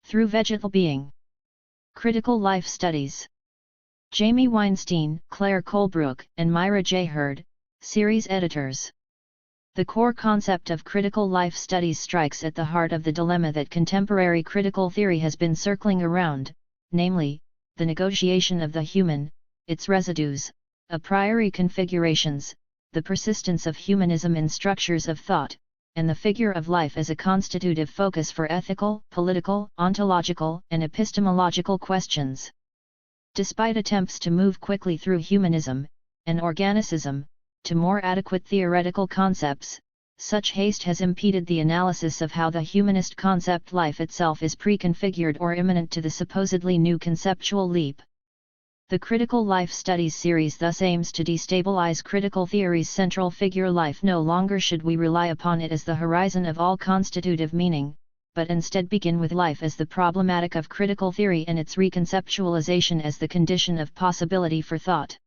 Through Vegetal Being. Critical Life Studies. Jamie Weinstein, Claire Colebrook, and Myra J. Hurd, series editors. The core concept of critical life studies strikes at the heart of the dilemma that contemporary critical theory has been circling around, namely, the negotiation of the human, its residues, a priori configurations, the persistence of humanism in structures of thought, and the figure of life as a constitutive focus for ethical, political, ontological, and epistemological questions. Despite attempts to move quickly through humanism and organicism to more adequate theoretical concepts, such haste has impeded the analysis of how the humanist concept life itself is preconfigured or imminent to the supposedly new conceptual leap. The Critical Life Studies series thus aims to destabilize critical theory's central figure life. No longer should we rely upon it as the horizon of all constitutive meaning, but instead begin with life as the problematic of critical theory and its reconceptualization as the condition of possibility for thought.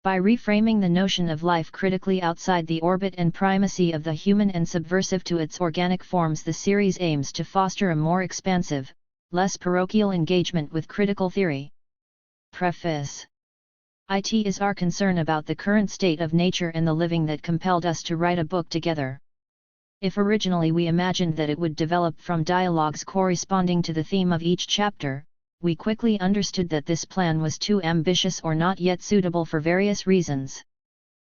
By reframing the notion of life critically outside the orbit and primacy of the human and subversive to its organic forms, the series aims to foster a more expansive, less parochial engagement with critical theory. Preface. It is our concern about the current state of nature and the living that compelled us to write a book together. If originally we imagined that it would develop from dialogues corresponding to the theme of each chapter, we quickly understood that this plan was too ambitious or not yet suitable for various reasons.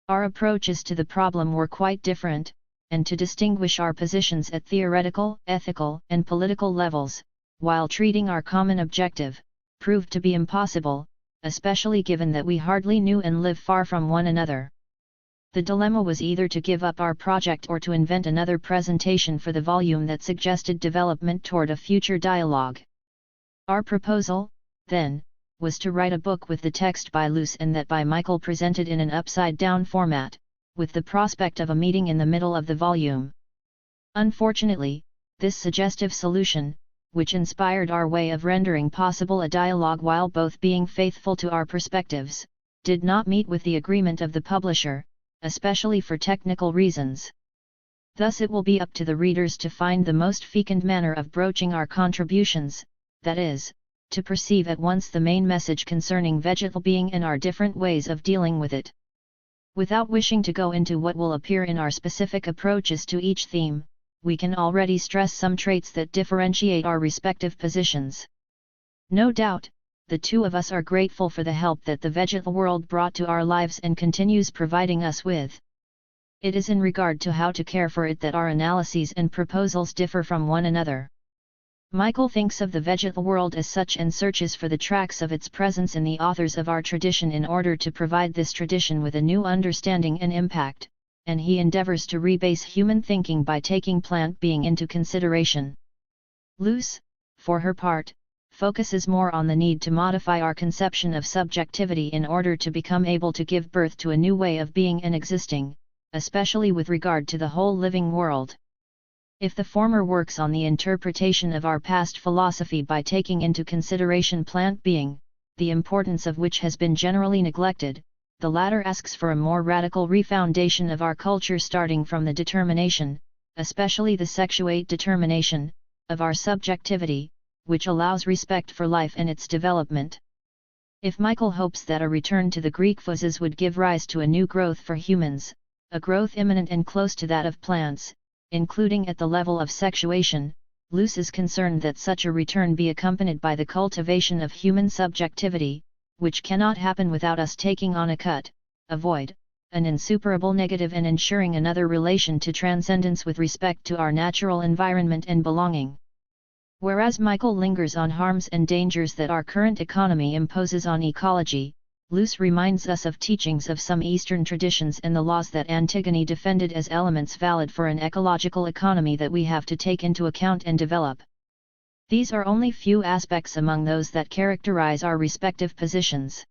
Our approaches to the problem were quite different, and to distinguish our positions at theoretical, ethical, and political levels, while treating our common objective, proved to be impossible, especially given that we hardly knew and lived far from one another. The dilemma was either to give up our project or to invent another presentation for the volume that suggested development toward a future dialogue. Our proposal, then, was to write a book with the text by Luce and that by Michael presented in an upside-down format, with the prospect of a meeting in the middle of the volume. Unfortunately, this suggestive solution, which inspired our way of rendering possible a dialogue while both being faithful to our perspectives, did not meet with the agreement of the publisher, especially for technical reasons. Thus it will be up to the readers to find the most fecund manner of broaching our contributions, that is, to perceive at once the main message concerning vegetal being and our different ways of dealing with it. Without wishing to go into what will appear in our specific approaches to each theme, we can already stress some traits that differentiate our respective positions. No doubt, the two of us are grateful for the help that the vegetal world brought to our lives and continues providing us with. It is in regard to how to care for it that our analyses and proposals differ from one another. Michael thinks of the vegetal world as such and searches for the tracks of its presence in the authors of our tradition in order to provide this tradition with a new understanding and impact, and he endeavors to rebase human thinking by taking plant being into consideration. Luce, for her part, focuses more on the need to modify our conception of subjectivity in order to become able to give birth to a new way of being and existing, especially with regard to the whole living world. If the former works on the interpretation of our past philosophy by taking into consideration plant being, the importance of which has been generally neglected, the latter asks for a more radical refoundation of our culture starting from the determination, especially the sexuate determination, of our subjectivity, which allows respect for life and its development. If Michael hopes that a return to the Greek physis would give rise to a new growth for humans, a growth imminent and close to that of plants, including at the level of sexuation, Luce is concerned that such a return be accompanied by the cultivation of human subjectivity, which cannot happen without us taking on a void, an insuperable negative and ensuring another relation to transcendence with respect to our natural environment and belonging. Whereas Michael lingers on harms and dangers that our current economy imposes on ecology, Luce reminds us of teachings of some Eastern traditions and the laws that Antigone defended as elements valid for an ecological economy that we have to take into account and develop. These are only few aspects among those that characterize our respective positions.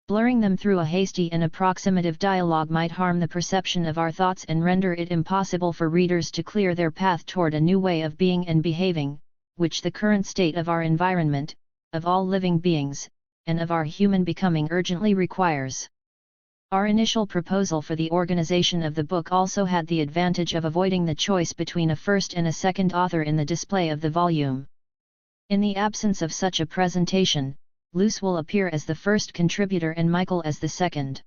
Blurring them through a hasty and approximative dialogue might harm the perception of our thoughts and render it impossible for readers to clear their path toward a new way of being and behaving, which the current state of our environment, of all living beings, and of our human becoming urgently requires. Our initial proposal for the organization of the book also had the advantage of avoiding the choice between a first and a second author in the display of the volume. In the absence of such a presentation, Luce will appear as the first contributor and Michael as the second.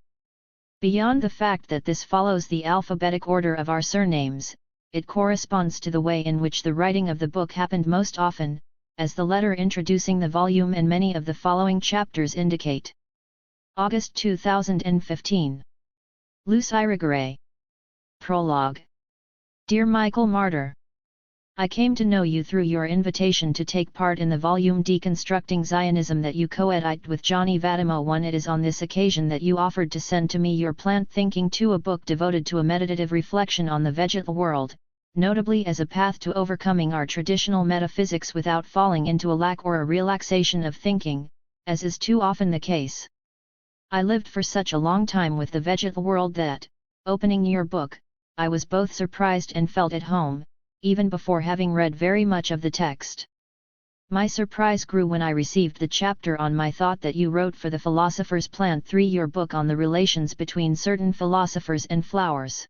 Beyond the fact that this follows the alphabetic order of our surnames, it corresponds to the way in which the writing of the book happened most often, as the letter introducing the volume and many of the following chapters indicate. August 2015. Luce Irigaray. Prologue. Dear Michael Marder, I came to know you through your invitation to take part in the volume Deconstructing Zionism that you co-edited with Johnny Vadimo. It is on this occasion that you offered to send to me your Plant Thinking 2, a book devoted to a meditative reflection on the vegetal world, notably as a path to overcoming our traditional metaphysics without falling into a lack or a relaxation of thinking, as is too often the case. I lived for such a long time with the vegetal world that, opening your book, I was both surprised and felt at home, even before having read very much of the text. My surprise grew when I received the chapter on my thought that you wrote for the Philosopher's Plant 3, your book on the relations between certain philosophers and flowers.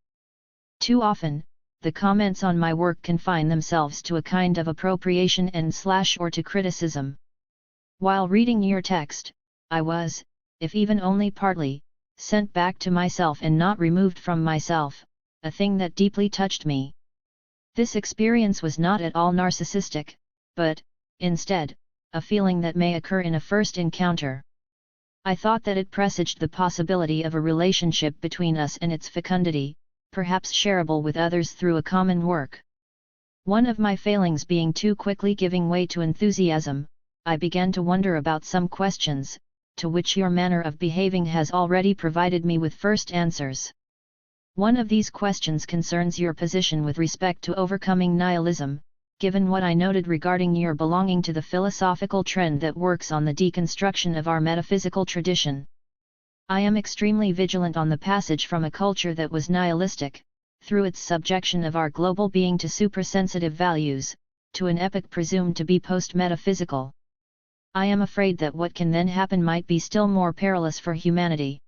Too often, the comments on my work confine themselves to a kind of appropriation and / or to criticism. While reading your text, I was, if even only partly, sent back to myself and not removed from myself, a thing that deeply touched me. This experience was not at all narcissistic, but, instead, a feeling that may occur in a first encounter. I thought that it presaged the possibility of a relationship between us and its fecundity, perhaps shareable with others through a common work. One of my failings being too quickly giving way to enthusiasm, I began to wonder about some questions, to which your manner of behaving has already provided me with first answers. One of these questions concerns your position with respect to overcoming nihilism, given what I noted regarding your belonging to the philosophical trend that works on the deconstruction of our metaphysical tradition. I am extremely vigilant on the passage from a culture that was nihilistic, through its subjection of our global being to suprasensitive values, to an epoch presumed to be post-metaphysical. I am afraid that what can then happen might be still more perilous for humanity.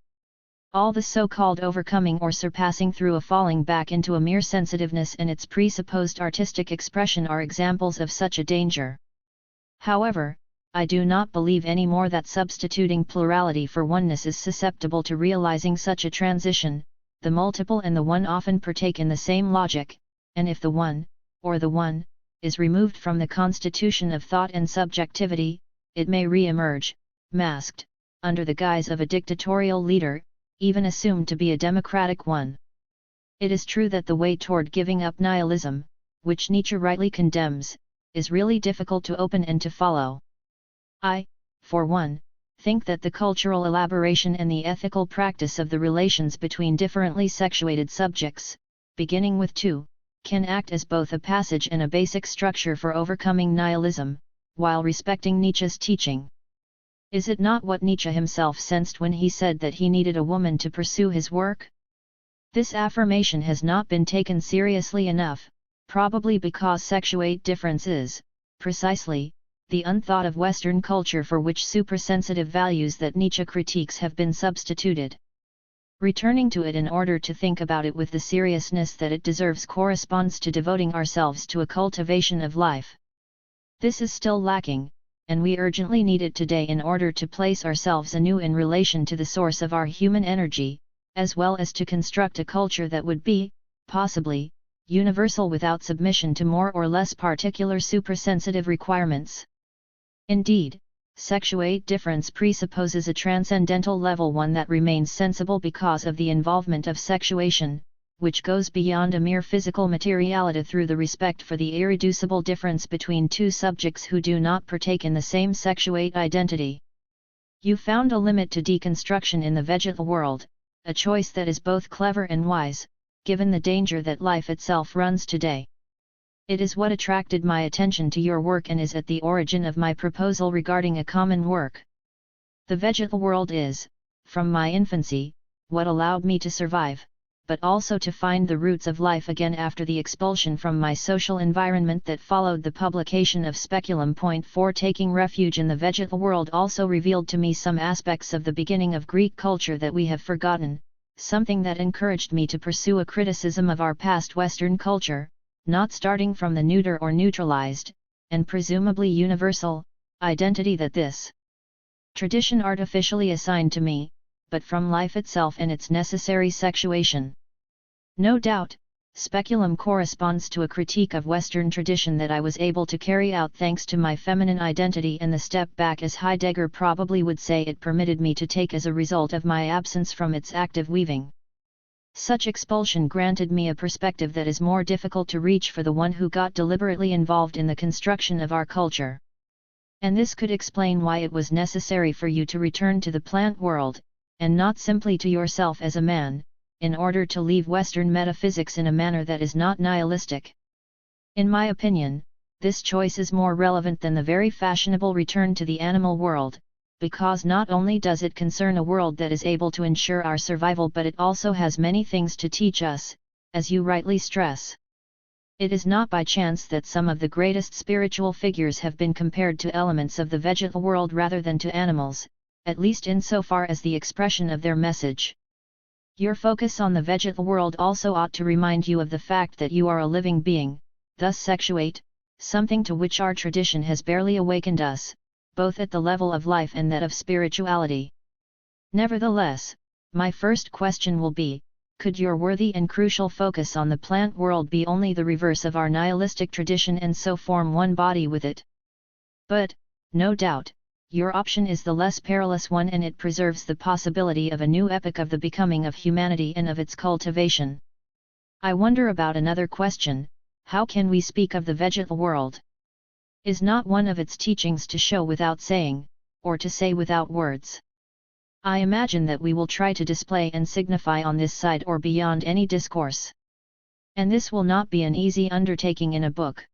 All the so-called overcoming or surpassing through a falling back into a mere sensitiveness and its presupposed artistic expression are examples of such a danger. However, I do not believe any more that substituting plurality for oneness is susceptible to realizing such a transition. The multiple and the one often partake in the same logic, and if the one, or the one, is removed from the constitution of thought and subjectivity, it may re-emerge, masked, under the guise of a dictatorial leader, even assumed to be a democratic one. It is true that the way toward giving up nihilism, which Nietzsche rightly condemns, is really difficult to open and to follow. I, for one, think that the cultural elaboration and the ethical practice of the relations between differently sexuated subjects, beginning with two, can act as both a passage and a basic structure for overcoming nihilism, while respecting Nietzsche's teaching. Is it not what Nietzsche himself sensed when he said that he needed a woman to pursue his work? This affirmation has not been taken seriously enough, probably because sexuate difference is, precisely, the unthought of Western culture for which suprasensitive values that Nietzsche critiques have been substituted. Returning to it in order to think about it with the seriousness that it deserves corresponds to devoting ourselves to a cultivation of life. This is still lacking, and we urgently need it today in order to place ourselves anew in relation to the source of our human energy, as well as to construct a culture that would be, possibly, universal without submission to more or less particular suprasensitive requirements. Indeed, sexuate difference presupposes a transcendental level, one that remains sensible because of the involvement of sexuation, which goes beyond a mere physical materiality through the respect for the irreducible difference between two subjects who do not partake in the same sexuate identity. You found a limit to deconstruction in the vegetal world, a choice that is both clever and wise, given the danger that life itself runs today. It is what attracted my attention to your work and is at the origin of my proposal regarding a common work. The vegetal world is, from my infancy, what allowed me to survive, but also to find the roots of life again after the expulsion from my social environment that followed the publication of Speculum. 4 Taking refuge in the vegetal world also revealed to me some aspects of the beginning of Greek culture that we have forgotten, something that encouraged me to pursue a criticism of our past Western culture, not starting from the neuter or neutralized, and presumably universal, identity that this tradition artificially assigned to me, but from life itself and its necessary sexuation. No doubt, speculum corresponds to a critique of Western tradition that I was able to carry out thanks to my feminine identity and the step back, as Heidegger probably would say, it permitted me to take as a result of my absence from its active weaving. Such expulsion granted me a perspective that is more difficult to reach for the one who got deliberately involved in the construction of our culture. And this could explain why it was necessary for you to return to the plant world, and not simply to yourself as a man, in order to leave Western metaphysics in a manner that is not nihilistic. In my opinion, this choice is more relevant than the very fashionable return to the animal world, because not only does it concern a world that is able to ensure our survival, but it also has many things to teach us, as you rightly stress. It is not by chance that some of the greatest spiritual figures have been compared to elements of the vegetal world rather than to animals, at least insofar as the expression of their message. Your focus on the vegetal world also ought to remind you of the fact that you are a living being, thus sexuate, something to which our tradition has barely awakened us, both at the level of life and that of spirituality. Nevertheless, my first question will be, could your worthy and crucial focus on the plant world be only the reverse of our nihilistic tradition and so form one body with it? But, no doubt, your option is the less perilous one, and it preserves the possibility of a new epoch of the becoming of humanity and of its cultivation. I wonder about another question: how can we speak of the vegetal world? Is not one of its teachings to show without saying, or to say without words? I imagine that we will try to display and signify on this side or beyond any discourse. And this will not be an easy undertaking in a book.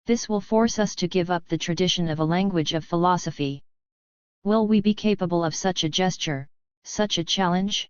This will force us to give up the tradition of a language of philosophy. Will we be capable of such a gesture, such a challenge?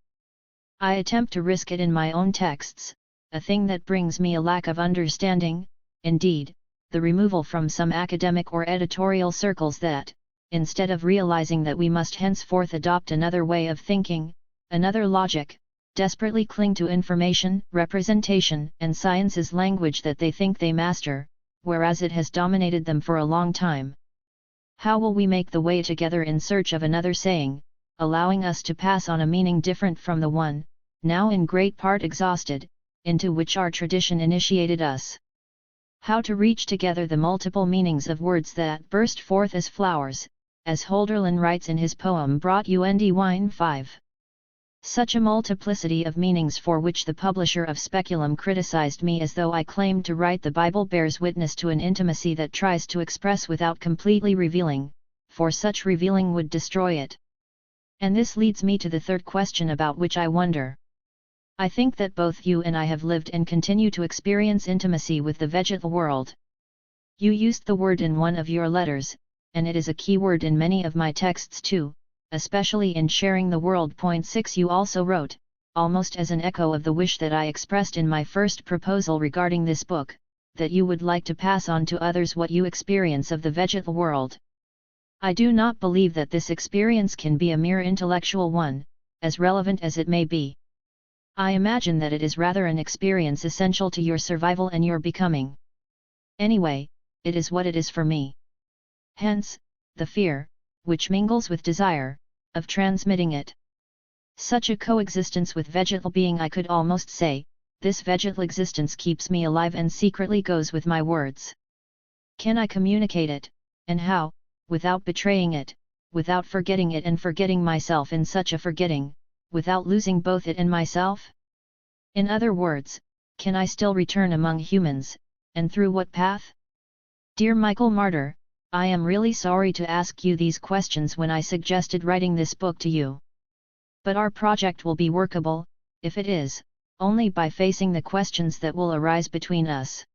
I attempt to risk it in my own texts, a thing that brings me a lack of understanding, indeed, the removal from some academic or editorial circles that, instead of realizing that we must henceforth adopt another way of thinking, another logic, desperately cling to information, representation, and science's language that they think they master, whereas it has dominated them for a long time. How will we make the way together in search of another saying, allowing us to pass on a meaning different from the one, now in great part exhausted, into which our tradition initiated us? How to reach together the multiple meanings of words that burst forth as flowers, as Holderlin writes in his poem Brought und Wine 5. Such a multiplicity of meanings for which the publisher of Speculum criticized me as though I claimed to write the Bible bears witness to an intimacy that tries to express without completely revealing, for such revealing would destroy it. And this leads me to the third question about which I wonder. I think that both you and I have lived and continue to experience intimacy with the vegetal world. You used the word in one of your letters, and it is a key word in many of my texts too. Especially in Sharing the World. 6 You also wrote, almost as an echo of the wish that I expressed in my first proposal regarding this book, that you would like to pass on to others what you experience of the vegetal world. I do not believe that this experience can be a mere intellectual one, as relevant as it may be. I imagine that it is rather an experience essential to your survival and your becoming. Anyway, it is what it is for me. Hence, the fear, which mingles with desire, of transmitting it. Such a coexistence with vegetal being, I could almost say, this vegetal existence keeps me alive and secretly goes with my words. Can I communicate it, and how, without betraying it, without forgetting it and forgetting myself in such a forgetting, without losing both it and myself? In other words, can I still return among humans, and through what path? Dear Michael Marder, I am really sorry to ask you these questions when I suggested writing this book to you. But our project will be workable, if it is, only by facing the questions that will arise between us.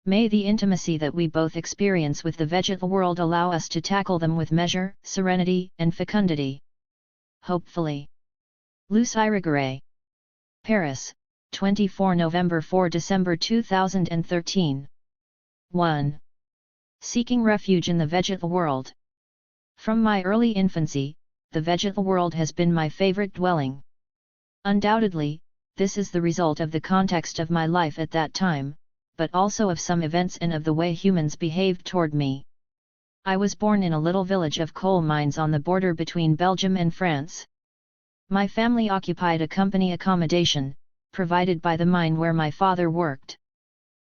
May the intimacy that we both experience with the vegetal world allow us to tackle them with measure, serenity, and fecundity. Hopefully. Luce Irigaray. Paris, 24 November 4 December 2013. 1. Seeking refuge in the vegetal world. From my early infancy, the vegetal world has been my favorite dwelling. Undoubtedly, this is the result of the context of my life at that time, but also of some events and of the way humans behaved toward me. I was born in a little village of coal mines on the border between Belgium and France. My family occupied a company accommodation, provided by the mine where my father worked.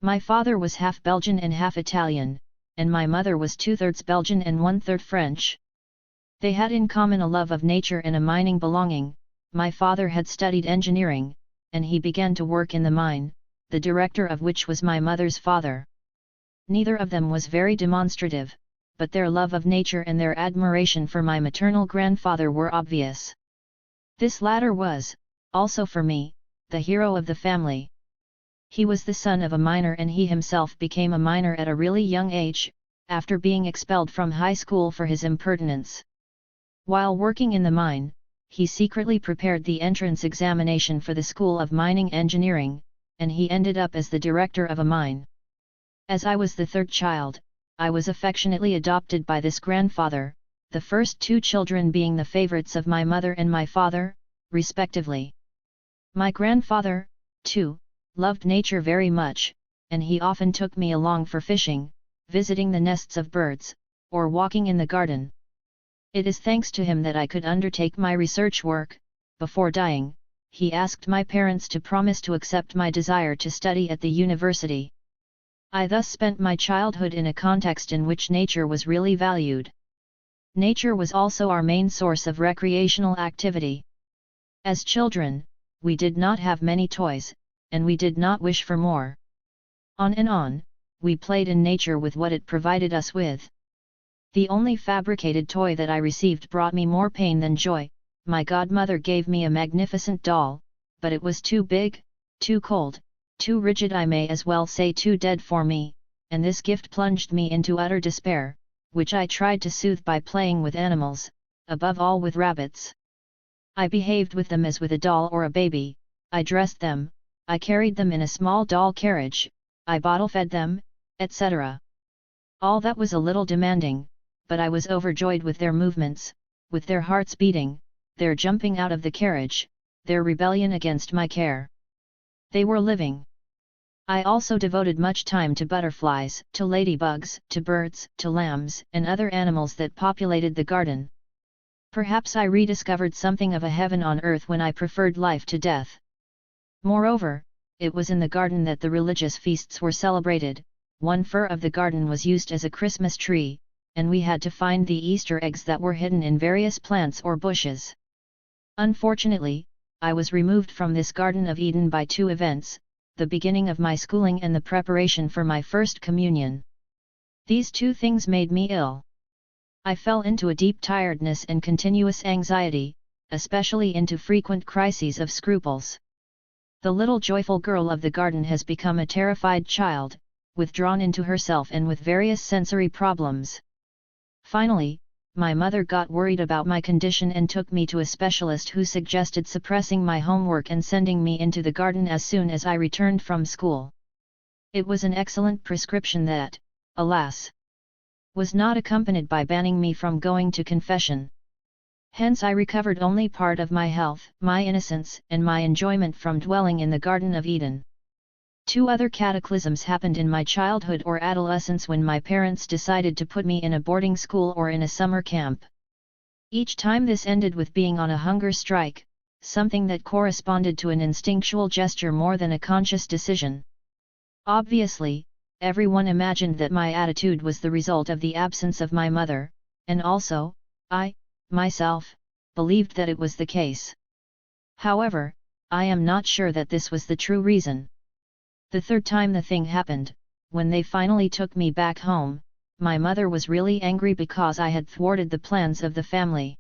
My father was half Belgian and half Italian, and my mother was 2/3 Belgian and 1/3 French. They had in common a love of nature and a mining belonging. My father had studied engineering, and he began to work in the mine, the director of which was my mother's father. Neither of them was very demonstrative, but their love of nature and their admiration for my maternal grandfather were obvious. This latter was, also for me, the hero of the family. He was the son of a miner, and he himself became a miner at a really young age, after being expelled from high school for his impertinence. While working in the mine, he secretly prepared the entrance examination for the School of Mining Engineering, and he ended up as the director of a mine. As I was the third child, I was affectionately adopted by this grandfather, the first two children being the favorites of my mother and my father, respectively. My grandfather, too, loved nature very much, and he often took me along for fishing, visiting the nests of birds, or walking in the garden. It is thanks to him that I could undertake my research work. Before dying, he asked my parents to promise to accept my desire to study at the university. I thus spent my childhood in a context in which nature was really valued. Nature was also our main source of recreational activity. As children, we did not have many toys, and we did not wish for more. On and on, we played in nature with what it provided us with. The only fabricated toy that I received brought me more pain than joy. My godmother gave me a magnificent doll, but it was too big, too cold, too rigid, I may as well say too dead for me, and this gift plunged me into utter despair, which I tried to soothe by playing with animals, above all with rabbits. I behaved with them as with a doll or a baby. I dressed them, I carried them in a small doll carriage, I bottle-fed them, etc. All that was a little demanding, but I was overjoyed with their movements, with their hearts beating, their jumping out of the carriage, their rebellion against my care. They were living. I also devoted much time to butterflies, to ladybugs, to birds, to lambs, and other animals that populated the garden. Perhaps I rediscovered something of a heaven on earth when I preferred life to death. Moreover, it was in the garden that the religious feasts were celebrated. One fir of the garden was used as a Christmas tree, and we had to find the Easter eggs that were hidden in various plants or bushes. Unfortunately, I was removed from this Garden of Eden by two events: the beginning of my schooling and the preparation for my first communion. These two things made me ill. I fell into a deep tiredness and continuous anxiety, especially into frequent crises of scruples. The little joyful girl of the garden has become a terrified child, withdrawn into herself and with various sensory problems. Finally, my mother got worried about my condition and took me to a specialist who suggested suppressing my homework and sending me into the garden as soon as I returned from school. It was an excellent prescription that, alas, was not accompanied by banning me from going to confession. Hence I recovered only part of my health, my innocence, and my enjoyment from dwelling in the Garden of Eden. Two other cataclysms happened in my childhood or adolescence when my parents decided to put me in a boarding school or in a summer camp. Each time this ended with being on a hunger strike, something that corresponded to an instinctual gesture more than a conscious decision. Obviously, everyone imagined that my attitude was the result of the absence of my mother, and also, I, myself, believed that it was the case. However, I am not sure that this was the true reason. The third time the thing happened, when they finally took me back home, my mother was really angry because I had thwarted the plans of the family.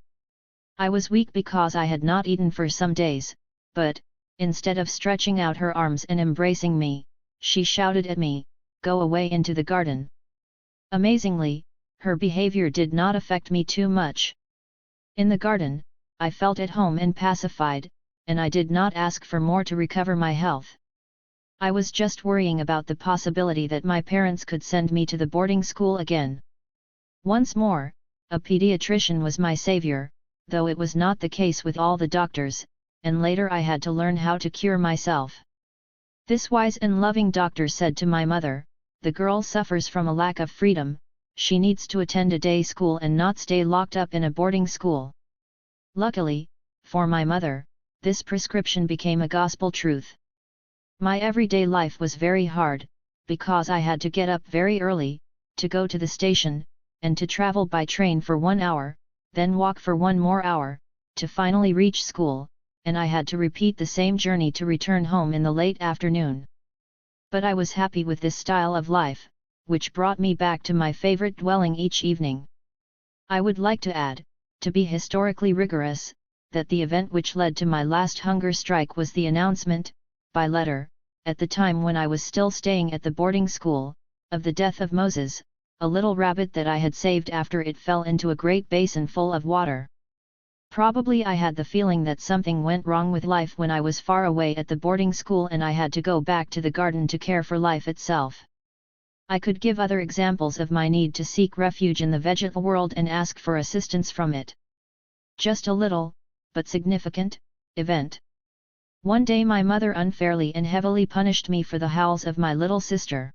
I was weak because I had not eaten for some days, but, instead of stretching out her arms and embracing me, she shouted at me, "Go away into the garden." Amazingly, her behavior did not affect me too much. In the garden, I felt at home and pacified, and I did not ask for more to recover my health. I was just worrying about the possibility that my parents could send me to the boarding school again. Once more, a pediatrician was my savior, though it was not the case with all the doctors, and later I had to learn how to cure myself. This wise and loving doctor said to my mother, "The girl suffers from a lack of freedom, she needs to attend a day school and not stay locked up in a boarding school." Luckily, for my mother, this prescription became a gospel truth. My everyday life was very hard, because I had to get up very early, to go to the station, and to travel by train for 1 hour, then walk for 1 more hour, to finally reach school, and I had to repeat the same journey to return home in the late afternoon. But I was happy with this style of life, which brought me back to my favorite dwelling each evening. I would like to add, to be historically rigorous, that the event which led to my last hunger strike was the announcement, by letter, at the time when I was still staying at the boarding school, of the death of Moses, a little rabbit that I had saved after it fell into a great basin full of water. Probably I had the feeling that something went wrong with life when I was far away at the boarding school and I had to go back to the garden to care for life itself. I could give other examples of my need to seek refuge in the vegetal world and ask for assistance from it. Just a little, but significant, event. One day my mother unfairly and heavily punished me for the howls of my little sister.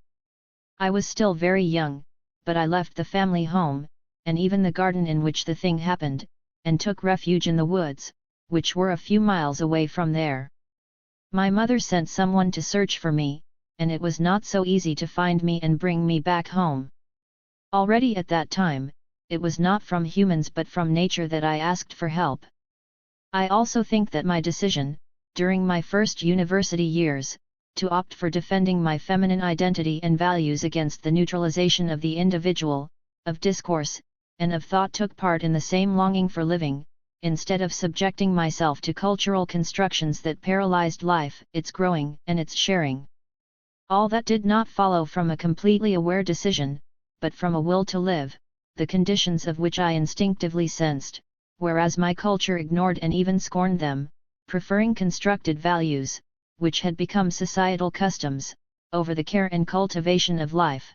I was still very young, but I left the family home, and even the garden in which the thing happened, and took refuge in the woods, which were a few miles away from there. My mother sent someone to search for me, and it was not so easy to find me and bring me back home. Already at that time, it was not from humans but from nature that I asked for help. I also think that my decision, during my first university years, to opt for defending my feminine identity and values against the neutralization of the individual, of discourse, and of thought took part in the same longing for living, instead of subjecting myself to cultural constructions that paralyzed life, its growing and its sharing. All that did not follow from a completely aware decision, but from a will to live, the conditions of which I instinctively sensed, whereas my culture ignored and even scorned them, preferring constructed values, which had become societal customs, over the care and cultivation of life.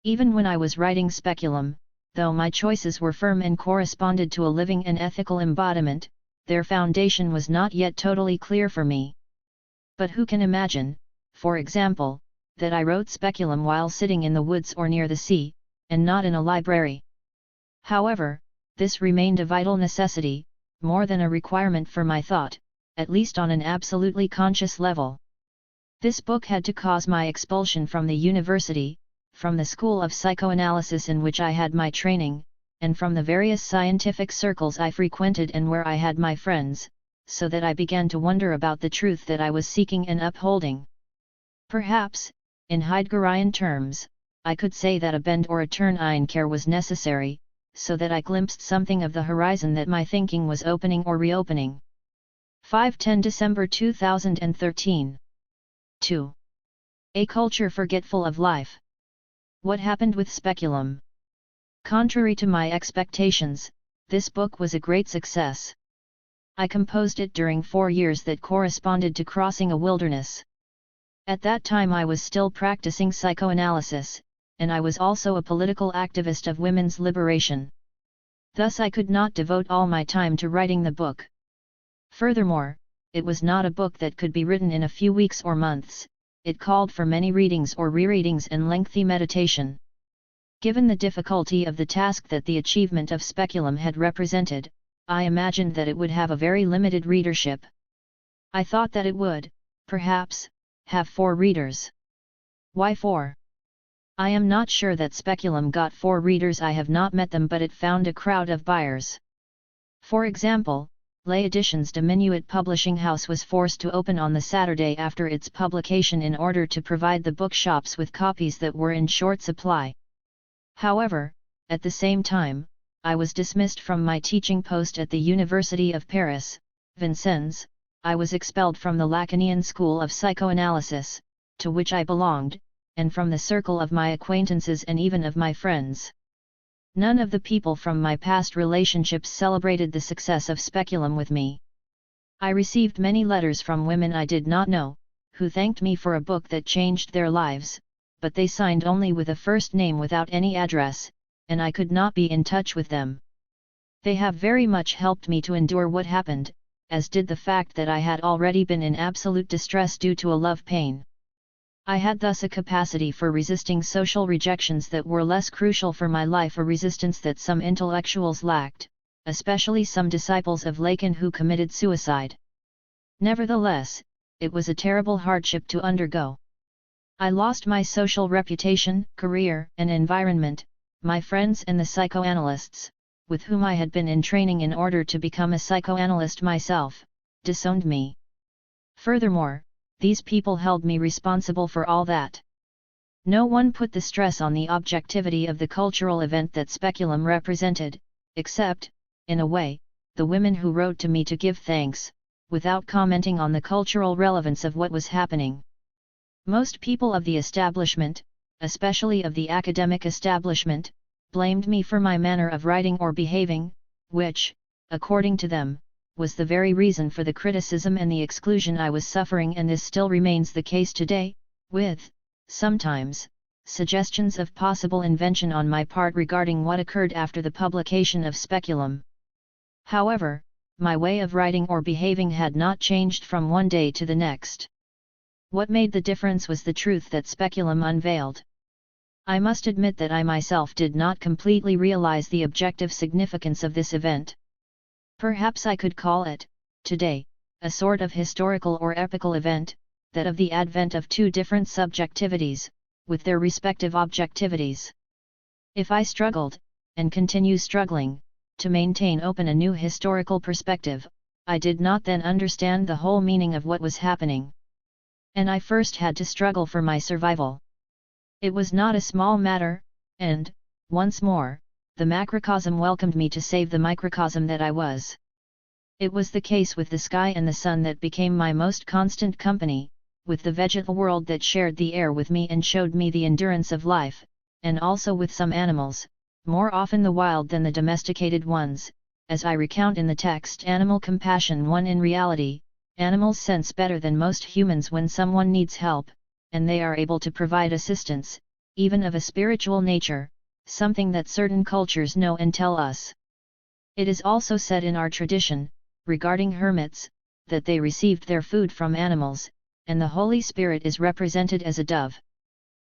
Even when I was writing Speculum, though my choices were firm and corresponded to a living and ethical embodiment, their foundation was not yet totally clear for me. But who can imagine, for example, that I wrote Speculum while sitting in the woods or near the sea, and not in a library? However, this remained a vital necessity, more than a requirement for my thought, at least on an absolutely conscious level. This book had to cause my expulsion from the university, from the school of psychoanalysis in which I had my training, and from the various scientific circles I frequented and where I had my friends, so that I began to wonder about the truth that I was seeking and upholding. Perhaps, in Heideggerian terms, I could say that a bend or a turn in care was necessary, so that I glimpsed something of the horizon that my thinking was opening or reopening. 5-10 December 2013. 2. A culture forgetful of life. What happened with Speculum? Contrary to my expectations, this book was a great success. I composed it during 4 years that corresponded to crossing a wilderness. At that time I was still practicing psychoanalysis, and I was also a political activist of women's liberation. Thus I could not devote all my time to writing the book. Furthermore, it was not a book that could be written in a few weeks or months, it called for many readings or rereadings and lengthy meditation. Given the difficulty of the task that the achievement of Speculum had represented, I imagined that it would have a very limited readership. I thought that it would, perhaps, have 4 readers. Why 4? I am not sure that Speculum got 4 readers. I have not met them, but it found a crowd of buyers. For example, Les Editions Diminuit publishing house was forced to open on the Saturday after its publication in order to provide the bookshops with copies that were in short supply. However, at the same time, I was dismissed from my teaching post at the University of Paris, Vincennes. I was expelled from the Lacanian School of Psychoanalysis, to which I belonged, and from the circle of my acquaintances and even of my friends. None of the people from my past relationships celebrated the success of Speculum with me. I received many letters from women I did not know, who thanked me for a book that changed their lives, but they signed only with a first name without any address, and I could not be in touch with them. They have very much helped me to endure what happened, as did the fact that I had already been in absolute distress due to a love pain. I had thus a capacity for resisting social rejections that were less crucial for my life, a resistance that some intellectuals lacked, especially some disciples of Lacan who committed suicide. Nevertheless, it was a terrible hardship to undergo. I lost my social reputation, career, and environment. My friends and the psychoanalysts, with whom I had been in training in order to become a psychoanalyst myself, disowned me. Furthermore, these people held me responsible for all that. No one put the stress on the objectivity of the cultural event that speculum represented, except, in a way, the women who wrote to me to give thanks, without commenting on the cultural relevance of what was happening. Most people of the establishment, especially of the academic establishment, blamed me for my manner of writing or behaving, which, according to them, was the very reason for the criticism and the exclusion I was suffering, and this still remains the case today, with, sometimes, suggestions of possible invention on my part regarding what occurred after the publication of Speculum. However, my way of writing or behaving had not changed from one day to the next. What made the difference was the truth that Speculum unveiled. I must admit that I myself did not completely realize the objective significance of this event. Perhaps I could call it, today, a sort of historical or epical event, that of the advent of two different subjectivities, with their respective objectivities. If I struggled, and continue struggling, to maintain open a new historical perspective, I did not then understand the whole meaning of what was happening. And I first had to struggle for my survival. It was not a small matter, and, once more, the macrocosm welcomed me to save the microcosm that I was. It was the case with the sky and the sun that became my most constant company, with the vegetal world that shared the air with me and showed me the endurance of life, and also with some animals, more often the wild than the domesticated ones, as I recount in the text Animal Compassion 1. In reality, animals sense better than most humans when someone needs help, and they are able to provide assistance, even of a spiritual nature, something that certain cultures know and tell us. It is also said in our tradition, regarding hermits, that they received their food from animals, and the Holy Spirit is represented as a dove.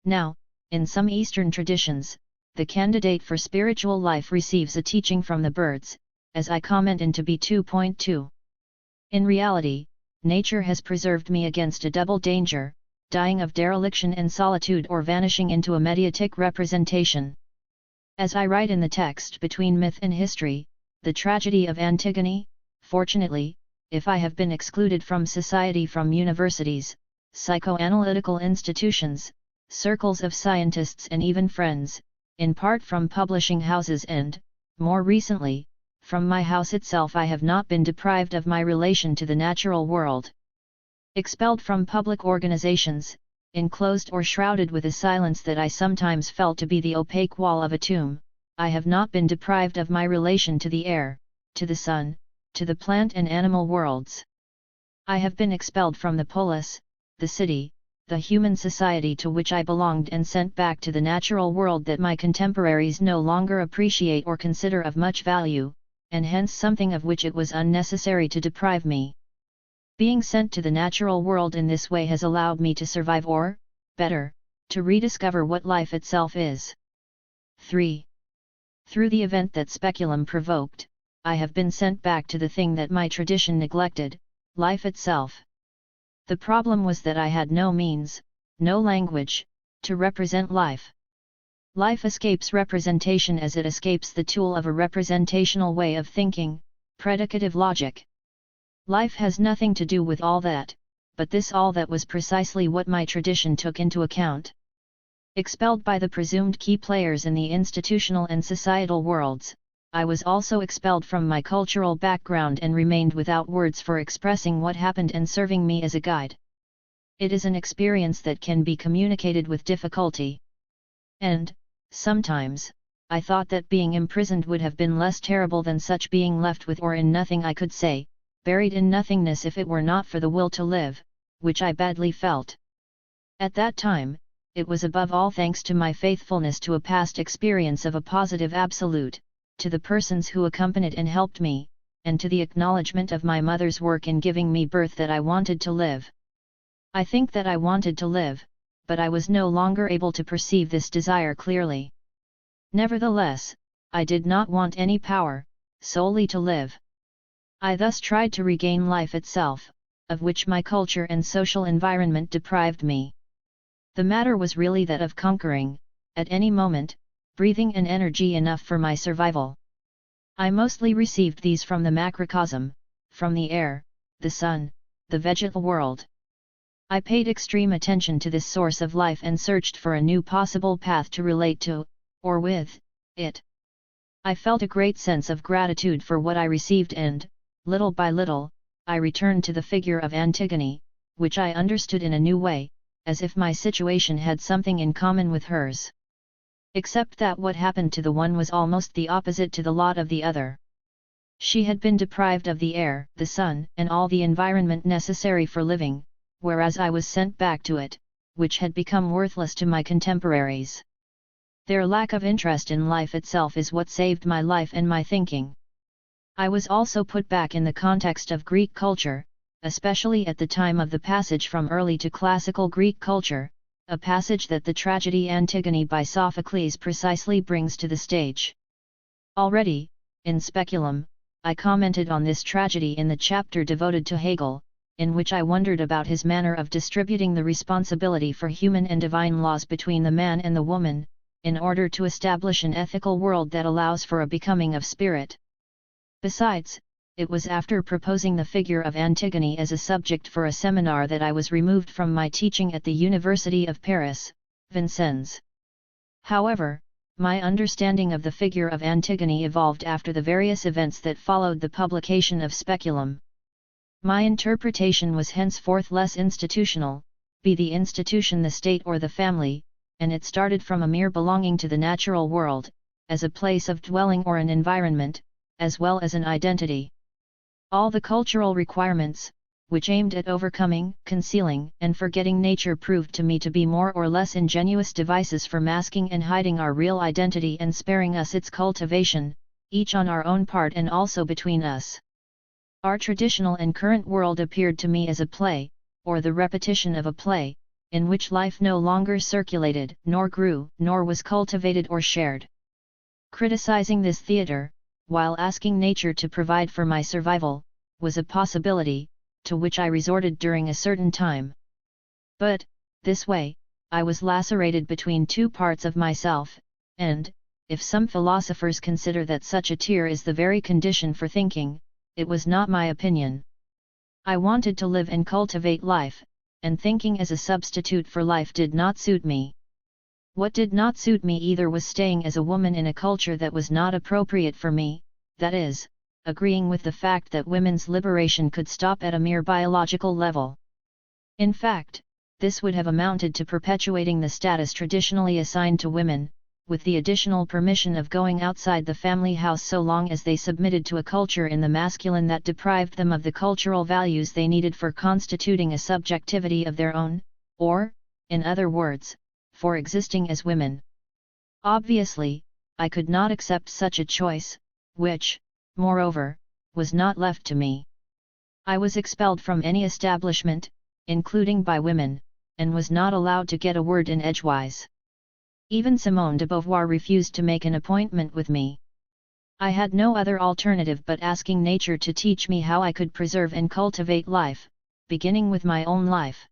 Now, in some Eastern traditions, the candidate for spiritual life receives a teaching from the birds, as I comment in to be 2.2. In reality, nature has preserved me against a double danger, dying of dereliction and solitude or vanishing into a mediotic representation. As I write in the text Between Myth and History, the tragedy of Antigone, fortunately, if I have been excluded from society, from universities, psychoanalytical institutions, circles of scientists and even friends, in part from publishing houses and, more recently, from my house itself, I have not been deprived of my relation to the natural world. Expelled from public organizations, enclosed or shrouded with a silence that I sometimes felt to be the opaque wall of a tomb, I have not been deprived of my relation to the air, to the sun, to the plant and animal worlds. I have been expelled from the polis, the city, the human society to which I belonged, and sent back to the natural world that my contemporaries no longer appreciate or consider of much value, and hence something of which it was unnecessary to deprive me. Being sent to the natural world in this way has allowed me to survive, or, better, to rediscover what life itself is. 3. Through the event that Speculum provoked, I have been sent back to the thing that my tradition neglected, life itself. The problem was that I had no means, no language, to represent life. Life escapes representation as it escapes the tool of a representational way of thinking, predicative logic. Life has nothing to do with all that, but this all that was precisely what my tradition took into account. Expelled by the presumed key players in the institutional and societal worlds, I was also expelled from my cultural background and remained without words for expressing what happened and serving me as a guide. It is an experience that can be communicated with difficulty. And, sometimes, I thought that being imprisoned would have been less terrible than such being left with or in nothing I could say, buried in nothingness, if it were not for the will to live, which I badly felt. At that time, it was above all thanks to my faithfulness to a past experience of a positive absolute, to the persons who accompanied and helped me, and to the acknowledgement of my mother's work in giving me birth that I wanted to live. I think that I wanted to live, but I was no longer able to perceive this desire clearly. Nevertheless, I did not want any power, solely to live. I thus tried to regain life itself, of which my culture and social environment deprived me. The matter was really that of conquering, at any moment, breathing and energy enough for my survival. I mostly received these from the macrocosm, from the air, the sun, the vegetal world. I paid extreme attention to this source of life and searched for a new possible path to relate to, or with, it. I felt a great sense of gratitude for what I received and, little by little, I returned to the figure of Antigone, which I understood in a new way, as if my situation had something in common with hers. Except that what happened to the one was almost the opposite to the lot of the other. She had been deprived of the air, the sun, and all the environment necessary for living, whereas I was sent back to it, which had become worthless to my contemporaries. Their lack of interest in life itself is what saved my life and my thinking. I was also put back in the context of Greek culture, especially at the time of the passage from early to classical Greek culture, a passage that the tragedy Antigone by Sophocles precisely brings to the stage. Already, in Speculum, I commented on this tragedy in the chapter devoted to Hegel, in which I wondered about his manner of distributing the responsibility for human and divine laws between the man and the woman, in order to establish an ethical world that allows for a becoming of spirit. Besides, it was after proposing the figure of Antigone as a subject for a seminar that I was removed from my teaching at the University of Paris, Vincennes. However, my understanding of the figure of Antigone evolved after the various events that followed the publication of Speculum. My interpretation was henceforth less institutional, be the institution the state or the family, and it started from a mere belonging to the natural world, as a place of dwelling or an environment, as well as an identity. All the cultural requirements, which aimed at overcoming, concealing, and forgetting nature proved to me to be more or less ingenious devices for masking and hiding our real identity and sparing us its cultivation, each on our own part and also between us. Our traditional and current world appeared to me as a play, or the repetition of a play, in which life no longer circulated, nor grew, nor was cultivated or shared. Criticizing this theater, while asking nature to provide for my survival, was a possibility, to which I resorted during a certain time. But, this way, I was lacerated between two parts of myself, and, if some philosophers consider that such a tear is the very condition for thinking, it was not my opinion. I wanted to live and cultivate life, and thinking as a substitute for life did not suit me. What did not suit me either was staying as a woman in a culture that was not appropriate for me, that is, agreeing with the fact that women's liberation could stop at a mere biological level. In fact, this would have amounted to perpetuating the status traditionally assigned to women, with the additional permission of going outside the family house so long as they submitted to a culture in the masculine that deprived them of the cultural values they needed for constituting a subjectivity of their own, or, in other words, for existing as women. Obviously, I could not accept such a choice, which, moreover, was not left to me. I was expelled from any establishment, including by women, and was not allowed to get a word in edgewise. Even Simone de Beauvoir refused to make an appointment with me. I had no other alternative but asking nature to teach me how I could preserve and cultivate life, beginning with my own life.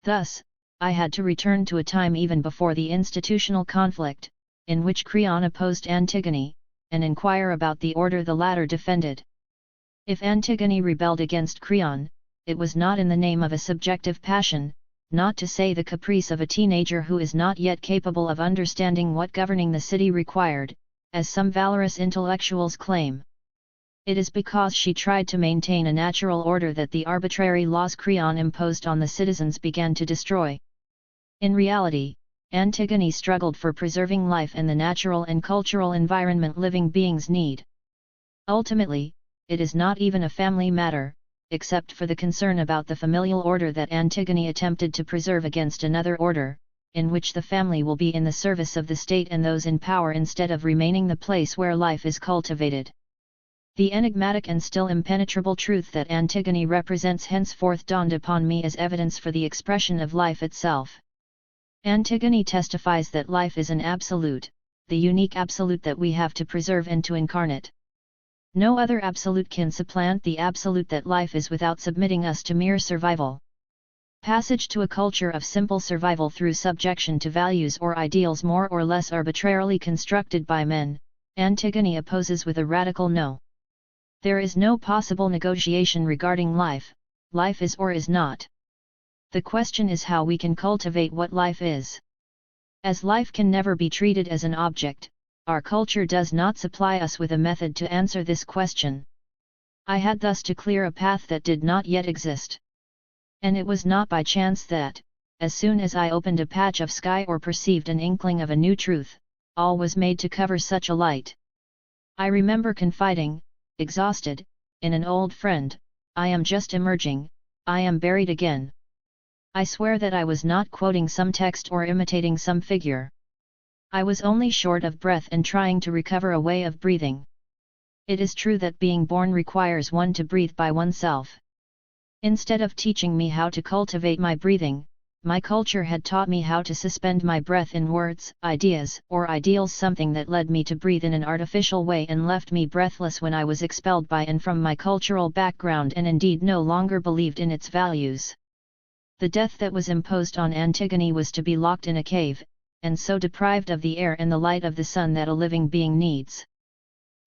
Thus, I had to return to a time even before the institutional conflict, in which Creon opposed Antigone, and inquire about the order the latter defended. If Antigone rebelled against Creon, it was not in the name of a subjective passion, not to say the caprice of a teenager who is not yet capable of understanding what governing the city required, as some valorous intellectuals claim. It is because she tried to maintain a natural order that the arbitrary laws Creon imposed on the citizens began to destroy. In reality, Antigone struggled for preserving life and the natural and cultural environment living beings need. Ultimately, it is not even a family matter, except for the concern about the familial order that Antigone attempted to preserve against another order, in which the family will be in the service of the state and those in power instead of remaining the place where life is cultivated. The enigmatic and still impenetrable truth that Antigone represents henceforth dawned upon me as evidence for the expression of life itself. Antigone testifies that life is an absolute, the unique absolute that we have to preserve and to incarnate. No other absolute can supplant the absolute that life is without submitting us to mere survival. Passage to a culture of simple survival through subjection to values or ideals more or less arbitrarily constructed by men, Antigone opposes with a radical no. There is no possible negotiation regarding life, life is or is not. The question is how we can cultivate what life is. As life can never be treated as an object, our culture does not supply us with a method to answer this question. I had thus to clear a path that did not yet exist. And it was not by chance that, as soon as I opened a patch of sky or perceived an inkling of a new truth, all was made to cover such a light. I remember confiding, exhausted, in an old friend, "I am just emerging, I am buried again." I swear that I was not quoting some text or imitating some figure. I was only short of breath and trying to recover a way of breathing. It is true that being born requires one to breathe by oneself. Instead of teaching me how to cultivate my breathing, my culture had taught me how to suspend my breath in words, ideas, or ideals, something that led me to breathe in an artificial way and left me breathless when I was expelled by and from my cultural background and indeed no longer believed in its values. The death that was imposed on Antigone was to be locked in a cave, and so deprived of the air and the light of the sun that a living being needs.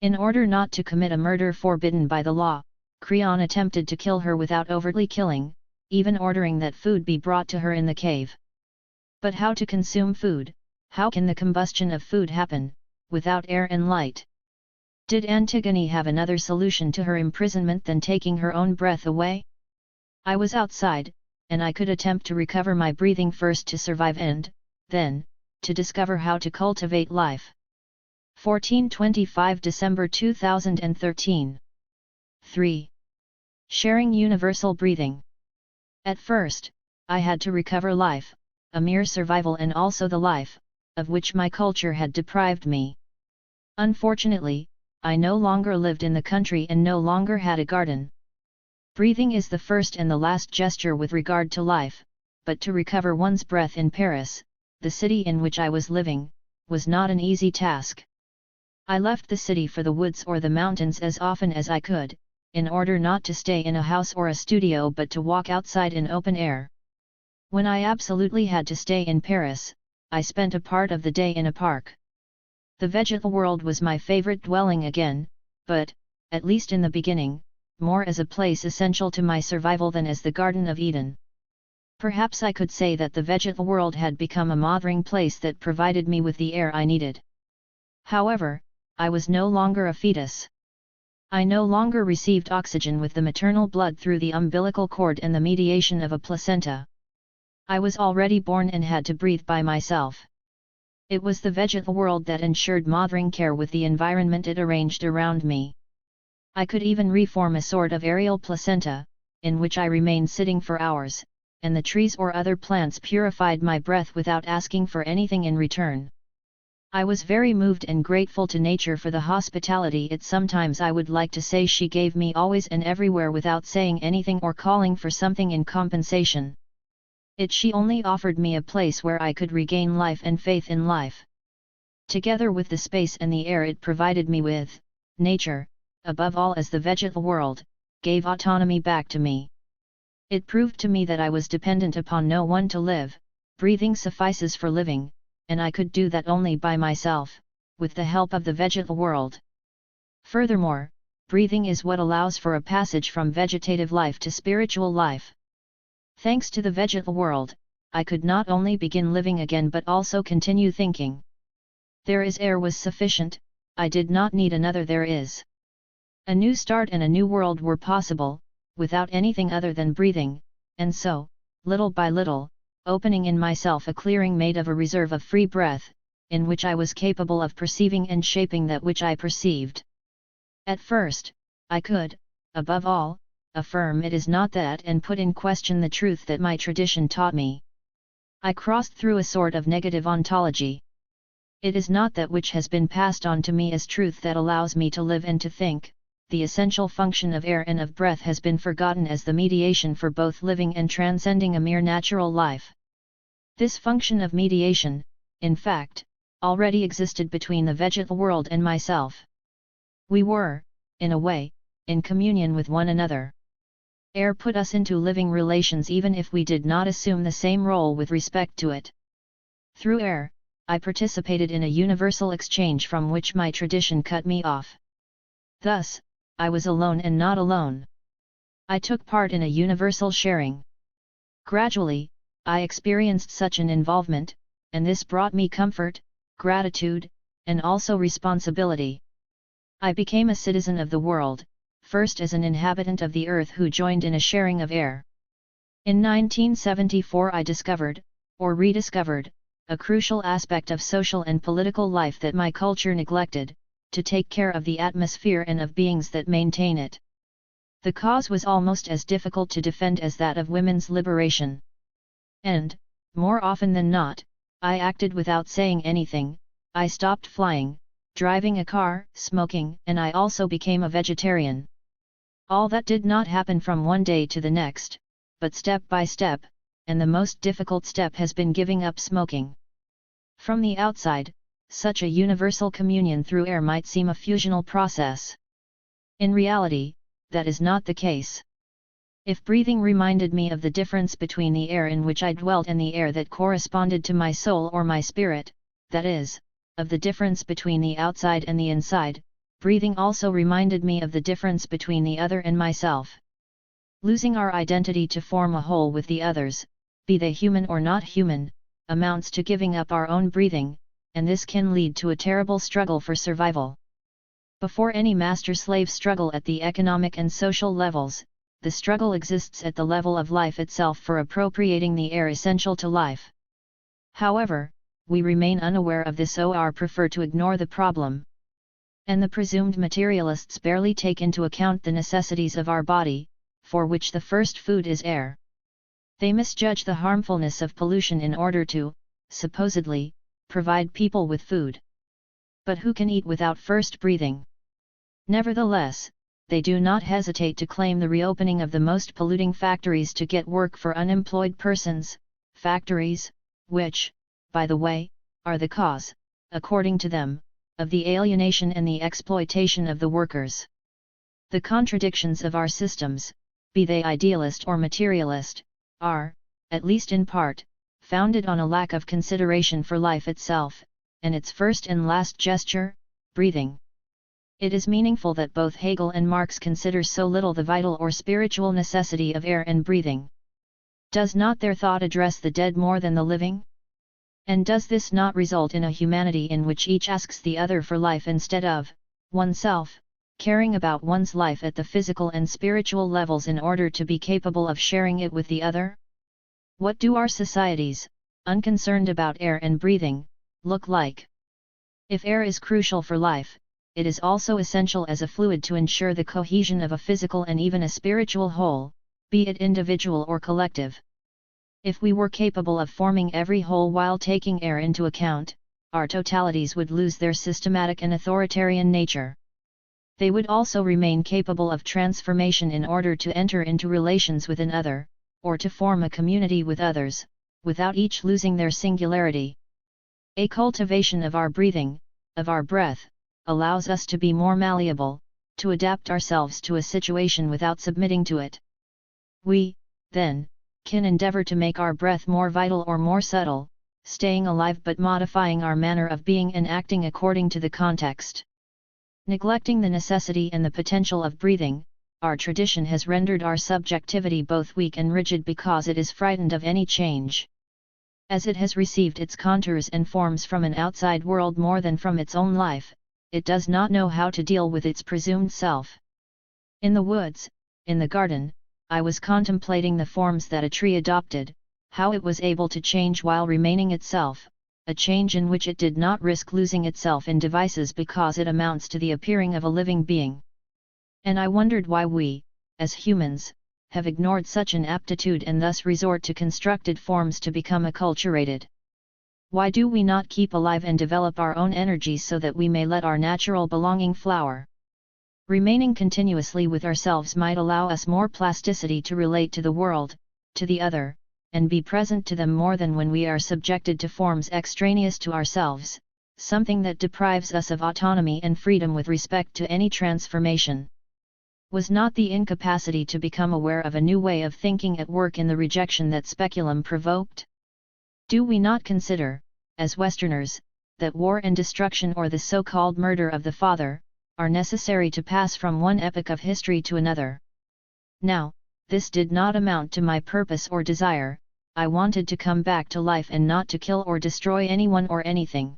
In order not to commit a murder forbidden by the law, Creon attempted to kill her without overtly killing, even ordering that food be brought to her in the cave. But how to consume food, how can the combustion of food happen, without air and light? Did Antigone have another solution to her imprisonment than taking her own breath away? I was outside, and I could attempt to recover my breathing first to survive and, then, to discover how to cultivate life. 1425 December 2013. 3. Sharing universal breathing. At first, I had to recover life, a mere survival, and also the life, of which my culture had deprived me. Unfortunately, I no longer lived in the country and no longer had a garden. Breathing is the first and the last gesture with regard to life, but to recover one's breath in Paris, the city in which I was living, was not an easy task. I left the city for the woods or the mountains as often as I could, in order not to stay in a house or a studio but to walk outside in open air. When I absolutely had to stay in Paris, I spent a part of the day in a park. The vegetal world was my favorite dwelling again, but, at least in the beginning, more as a place essential to my survival than as the Garden of Eden. Perhaps I could say that the vegetal world had become a mothering place that provided me with the air I needed. However, I was no longer a fetus. I no longer received oxygen with the maternal blood through the umbilical cord and the mediation of a placenta. I was already born and had to breathe by myself. It was the vegetal world that ensured mothering care with the environment it arranged around me. I could even reform a sort of aerial placenta, in which I remained sitting for hours, and the trees or other plants purified my breath without asking for anything in return. I was very moved and grateful to nature for the hospitality it sometimes I would like to say she gave me always and everywhere without saying anything or calling for something in compensation. She only offered me a place where I could regain life and faith in life. Together with the space and the air it provided me with, nature, above all as the vegetal world, gave autonomy back to me. It proved to me that I was dependent upon no one to live, breathing suffices for living, and I could do that only by myself, with the help of the vegetal world. Furthermore, breathing is what allows for a passage from vegetative life to spiritual life. Thanks to the vegetal world, I could not only begin living again but also continue thinking. There is air was sufficient, I did not need another there is. A new start and a new world were possible, without anything other than breathing, and so, little by little, opening in myself a clearing made of a reserve of free breath, in which I was capable of perceiving and shaping that which I perceived. At first, I could, above all, affirm it is not that and put in question the truth that my tradition taught me. I crossed through a sort of negative ontology. It is not that which has been passed on to me as truth that allows me to live and to think. The essential function of air and of breath has been forgotten as the mediation for both living and transcending a mere natural life. This function of mediation, in fact, already existed between the vegetal world and myself. We were, in a way, in communion with one another. Air put us into living relations even if we did not assume the same role with respect to it. Through air, I participated in a universal exchange from which my tradition cut me off. Thus, I was alone and not alone. I took part in a universal sharing. Gradually, I experienced such an involvement, and this brought me comfort, gratitude, and also responsibility. I became a citizen of the world, first as an inhabitant of the earth who joined in a sharing of air. In 1974 I discovered, or rediscovered, a crucial aspect of social and political life that my culture neglected, to take care of the atmosphere and of beings that maintain it. The cause was almost as difficult to defend as that of women's liberation. And, more often than not, I acted without saying anything. I stopped flying, driving a car, smoking, and I also became a vegetarian. All that did not happen from one day to the next, but step by step, and the most difficult step has been giving up smoking. From the outside, such a universal communion through air might seem a fusional process. In reality, that is not the case. If breathing reminded me of the difference between the air in which I dwelt and the air that corresponded to my soul or my spirit, that is, of the difference between the outside and the inside, breathing also reminded me of the difference between the other and myself. Losing our identity to form a whole with the others, be they human or not human, amounts to giving up our own breathing, and this can lead to a terrible struggle for survival. Before any master-slave struggle at the economic and social levels, the struggle exists at the level of life itself for appropriating the air essential to life. However, we remain unaware of this or prefer to ignore the problem. And the presumed materialists barely take into account the necessities of our body, for which the first food is air. They misjudge the harmfulness of pollution in order to, supposedly, provide people with food. But who can eat without first breathing? Nevertheless, they do not hesitate to claim the reopening of the most polluting factories to get work for unemployed persons, factories, which, by the way, are the cause, according to them, of the alienation and the exploitation of the workers. The contradictions of our systems, be they idealist or materialist, are, at least in part, founded on a lack of consideration for life itself, and its first and last gesture, breathing. It is meaningful that both Hegel and Marx consider so little the vital or spiritual necessity of air and breathing. Does not their thought address the dead more than the living? And does this not result in a humanity in which each asks the other for life instead of oneself, caring about one's life at the physical and spiritual levels in order to be capable of sharing it with the other? What do our societies, unconcerned about air and breathing, look like? If air is crucial for life, it is also essential as a fluid to ensure the cohesion of a physical and even a spiritual whole, be it individual or collective. If we were capable of forming every whole while taking air into account, our totalities would lose their systematic and authoritarian nature. They would also remain capable of transformation in order to enter into relations with another, or to form a community with others, without each losing their singularity. A cultivation of our breathing, of our breath, allows us to be more malleable, to adapt ourselves to a situation without submitting to it. We, then, can endeavor to make our breath more vital or more subtle, staying alive but modifying our manner of being and acting according to the context. Neglecting the necessity and the potential of breathing, our tradition has rendered our subjectivity both weak and rigid because it is frightened of any change. As it has received its contours and forms from an outside world more than from its own life, it does not know how to deal with its presumed self. In the woods, in the garden, I was contemplating the forms that a tree adopted, how it was able to change while remaining itself, a change in which it did not risk losing itself in devices because it amounts to the appearing of a living being. And I wondered why we, as humans, have ignored such an aptitude and thus resort to constructed forms to become acculturated. Why do we not keep alive and develop our own energies so that we may let our natural belonging flower? Remaining continuously with ourselves might allow us more plasticity to relate to the world, to the other, and be present to them more than when we are subjected to forms extraneous to ourselves, something that deprives us of autonomy and freedom with respect to any transformation. Was not the incapacity to become aware of a new way of thinking at work in the rejection that speculum provoked? Do we not consider, as Westerners, that war and destruction or the so-called murder of the father, are necessary to pass from one epoch of history to another? Now, this did not amount to my purpose or desire. I wanted to come back to life and not to kill or destroy anyone or anything.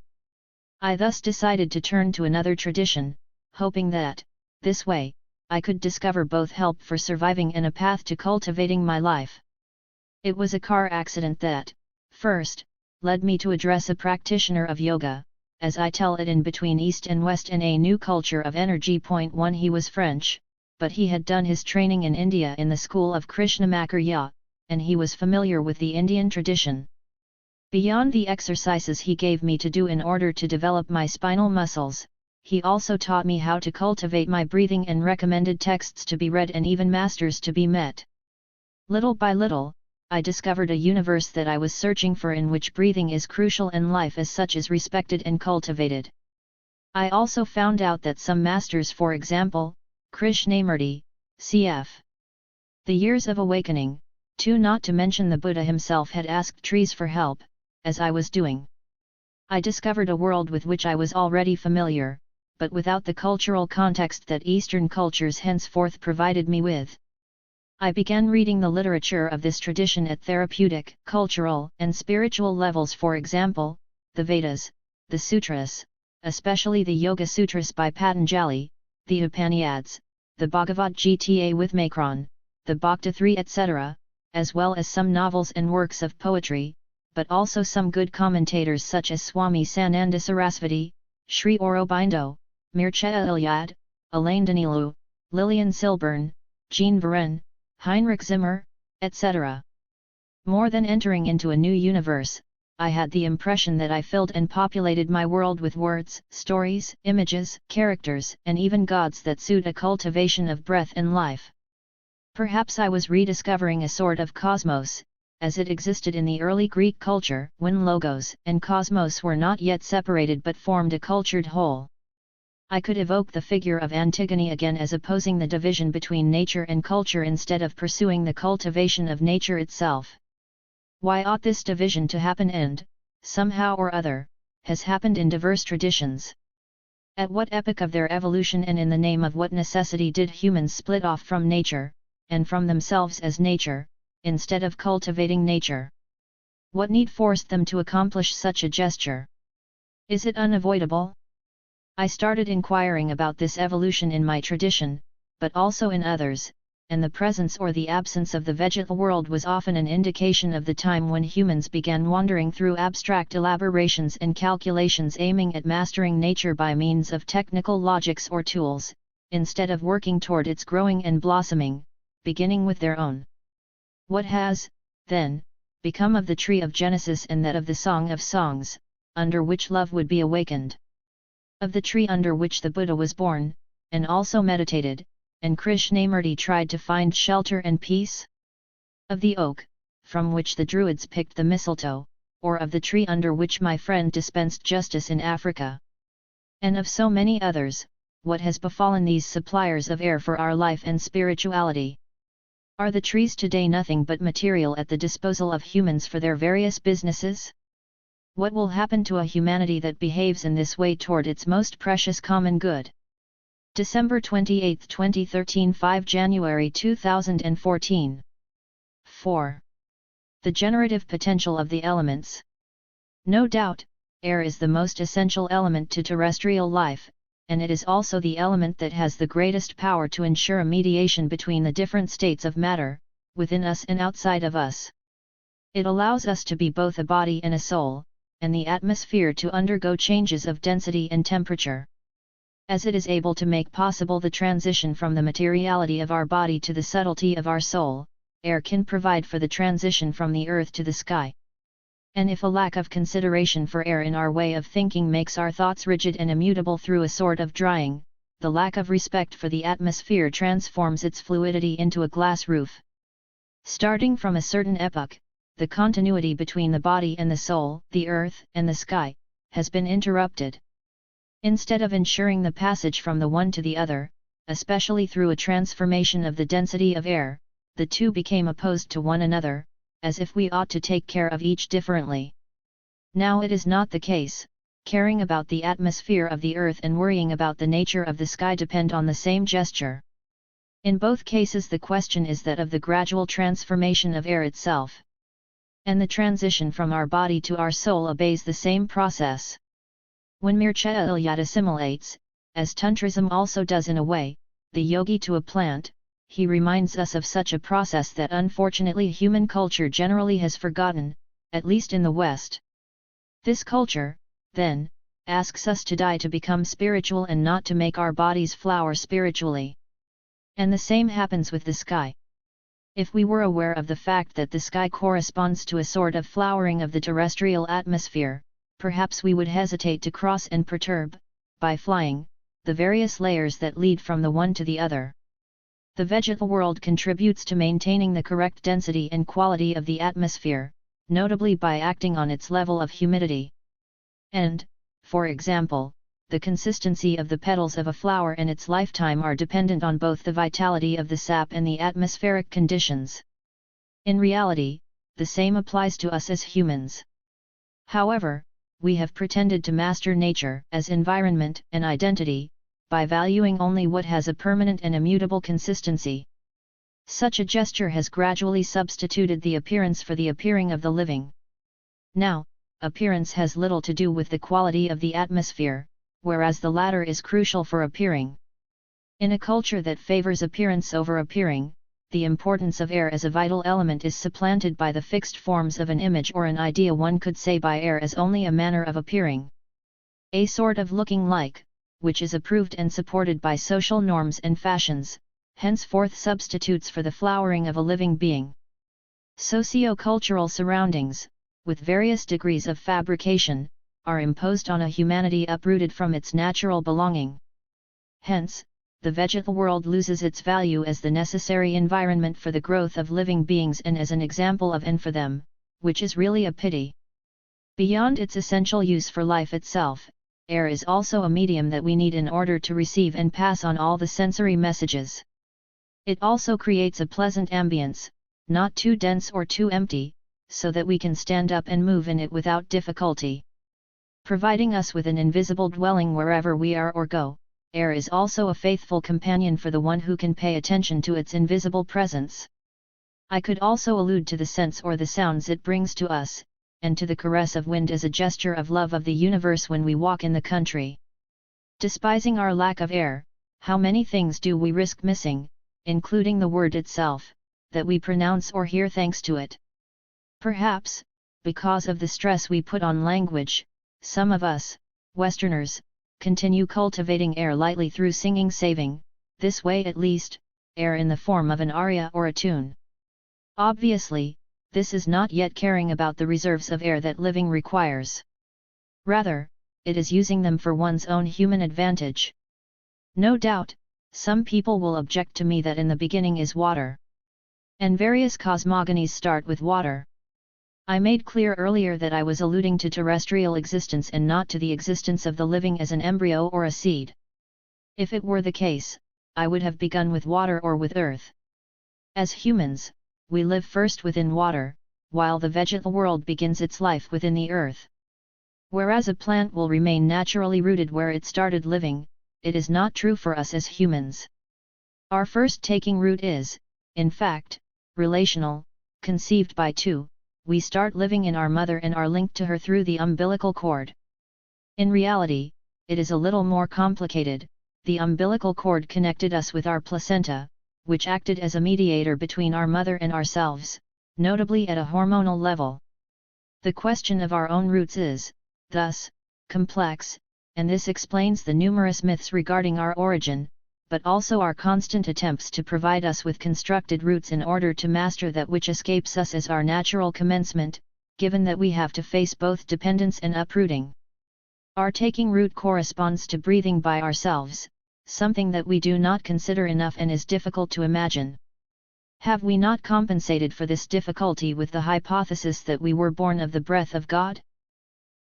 I thus decided to turn to another tradition, hoping that, this way, I could discover both help for surviving and a path to cultivating my life. It was a car accident that, first, led me to address a practitioner of yoga, as I tell it in Between East and West and a New Culture of Energy. 1. He was French, but he had done his training in India in the school of Krishnamacharya, and he was familiar with the Indian tradition. Beyond the exercises he gave me to do in order to develop my spinal muscles, he also taught me how to cultivate my breathing and recommended texts to be read and even masters to be met. Little by little, I discovered a universe that I was searching for in which breathing is crucial and life as such is respected and cultivated. I also found out that some masters, for example, Krishnamurti, cf. The Years of Awakening, 2, not to mention the Buddha himself, had asked trees for help, as I was doing. I discovered a world with which I was already familiar, but without the cultural context that Eastern cultures henceforth provided me with. I began reading the literature of this tradition at therapeutic, cultural, and spiritual levels, for example, the Vedas, the Sutras, especially the Yoga Sutras by Patanjali, the Upanishads, the Bhagavad Gita with Macron, the Bhakti 3, etc., as well as some novels and works of poetry, but also some good commentators such as Swami Sananda Sarasvati, Sri Aurobindo, Mircea Eliade, Elaine Danilu, Lillian Silburn, Jean Varenne, Heinrich Zimmer, etc. More than entering into a new universe, I had the impression that I filled and populated my world with words, stories, images, characters, and even gods that suit a cultivation of breath and life. Perhaps I was rediscovering a sort of cosmos, as it existed in the early Greek culture, when logos and cosmos were not yet separated but formed a cultured whole. I could evoke the figure of Antigone again as opposing the division between nature and culture instead of pursuing the cultivation of nature itself. Why ought this division to happen and, somehow or other, has happened in diverse traditions? At what epoch of their evolution and in the name of what necessity did humans split off from nature, and from themselves as nature, instead of cultivating nature? What need forced them to accomplish such a gesture? Is it unavoidable? I started inquiring about this evolution in my tradition, but also in others, and the presence or the absence of the vegetal world was often an indication of the time when humans began wandering through abstract elaborations and calculations aiming at mastering nature by means of technical logics or tools, instead of working toward its growing and blossoming, beginning with their own. What has, then, become of the tree of Genesis and that of the Song of Songs, under which love would be awakened? Of the tree under which the Buddha was born, and also meditated, and Krishnamurti tried to find shelter and peace? Of the oak, from which the Druids picked the mistletoe, or of the tree under which my friend dispensed justice in Africa? And of so many others, what has befallen these suppliers of air for our life and spirituality? Are the trees today nothing but material at the disposal of humans for their various businesses? What will happen to a humanity that behaves in this way toward its most precious common good? December 28, 2013, 5 January 2014. 4. The generative potential of the elements. No doubt, air is the most essential element to terrestrial life, and it is also the element that has the greatest power to ensure a mediation between the different states of matter, within us and outside of us. It allows us to be both a body and a soul, and the atmosphere to undergo changes of density and temperature. As it is able to make possible the transition from the materiality of our body to the subtlety of our soul, air can provide for the transition from the earth to the sky. And if a lack of consideration for air in our way of thinking makes our thoughts rigid and immutable through a sort of drying, the lack of respect for the atmosphere transforms its fluidity into a glass roof. Starting from a certain epoch, the continuity between the body and the soul, the earth and the sky, has been interrupted. Instead of ensuring the passage from the one to the other, especially through a transformation of the density of air, the two became opposed to one another, as if we ought to take care of each differently. Now it is not the case. Caring about the atmosphere of the earth and worrying about the nature of the sky depend on the same gesture. In both cases the question is that of the gradual transformation of air itself. And the transition from our body to our soul obeys the same process. When Mircea Eliade assimilates, as Tantrism also does in a way, the yogi to a plant, he reminds us of such a process that unfortunately human culture generally has forgotten, at least in the West. This culture, then, asks us to die to become spiritual and not to make our bodies flower spiritually. And the same happens with the sky. If we were aware of the fact that the sky corresponds to a sort of flowering of the terrestrial atmosphere, perhaps we would hesitate to cross and perturb, by flying, the various layers that lead from the one to the other. The vegetal world contributes to maintaining the correct density and quality of the atmosphere, notably by acting on its level of humidity. And, for example, the consistency of the petals of a flower and its lifetime are dependent on both the vitality of the sap and the atmospheric conditions. In reality, the same applies to us as humans. However, we have pretended to master nature as environment and identity, by valuing only what has a permanent and immutable consistency. Such a gesture has gradually substituted the appearance for the appearing of the living. Now, appearance has little to do with the quality of the atmosphere, whereas the latter is crucial for appearing. In a culture that favors appearance over appearing, the importance of air as a vital element is supplanted by the fixed forms of an image or an idea. One could say by air as only a manner of appearing. A sort of looking like, which is approved and supported by social norms and fashions, henceforth substitutes for the flowering of a living being. Socio-cultural surroundings, with various degrees of fabrication, are imposed on a humanity uprooted from its natural belonging. Hence, the vegetal world loses its value as the necessary environment for the growth of living beings and as an example of and for them, which is really a pity. Beyond its essential use for life itself, air is also a medium that we need in order to receive and pass on all the sensory messages. It also creates a pleasant ambience, not too dense or too empty, so that we can stand up and move in it without difficulty. Providing us with an invisible dwelling wherever we are or go, air is also a faithful companion for the one who can pay attention to its invisible presence. I could also allude to the scents or the sounds it brings to us, and to the caress of wind as a gesture of love of the universe when we walk in the country. Despising our lack of air, how many things do we risk missing, including the word itself, that we pronounce or hear thanks to it? Perhaps, because of the stress we put on language, some of us, Westerners, continue cultivating air lightly through singing saving, this way at least, air in the form of an aria or a tune. Obviously, this is not yet caring about the reserves of air that living requires. Rather, it is using them for one's own human advantage. No doubt, some people will object to me that in the beginning is water. And various cosmogonies start with water. I made clear earlier that I was alluding to terrestrial existence and not to the existence of the living as an embryo or a seed. If it were the case, I would have begun with water or with earth. As humans, we live first within water, while the vegetal world begins its life within the earth. Whereas a plant will remain naturally rooted where it started living, it is not true for us as humans. Our first taking root is, in fact, relational, conceived by two. We start living in our mother and are linked to her through the umbilical cord. In reality, it is a little more complicated. The umbilical cord connected us with our placenta, which acted as a mediator between our mother and ourselves, notably at a hormonal level. The question of our own roots is, thus, complex, and this explains the numerous myths regarding our origin, but also our constant attempts to provide us with constructed roots in order to master that which escapes us as our natural commencement, given that we have to face both dependence and uprooting. Our taking root corresponds to breathing by ourselves, something that we do not consider enough and is difficult to imagine. Have we not compensated for this difficulty with the hypothesis that we were born of the breath of God?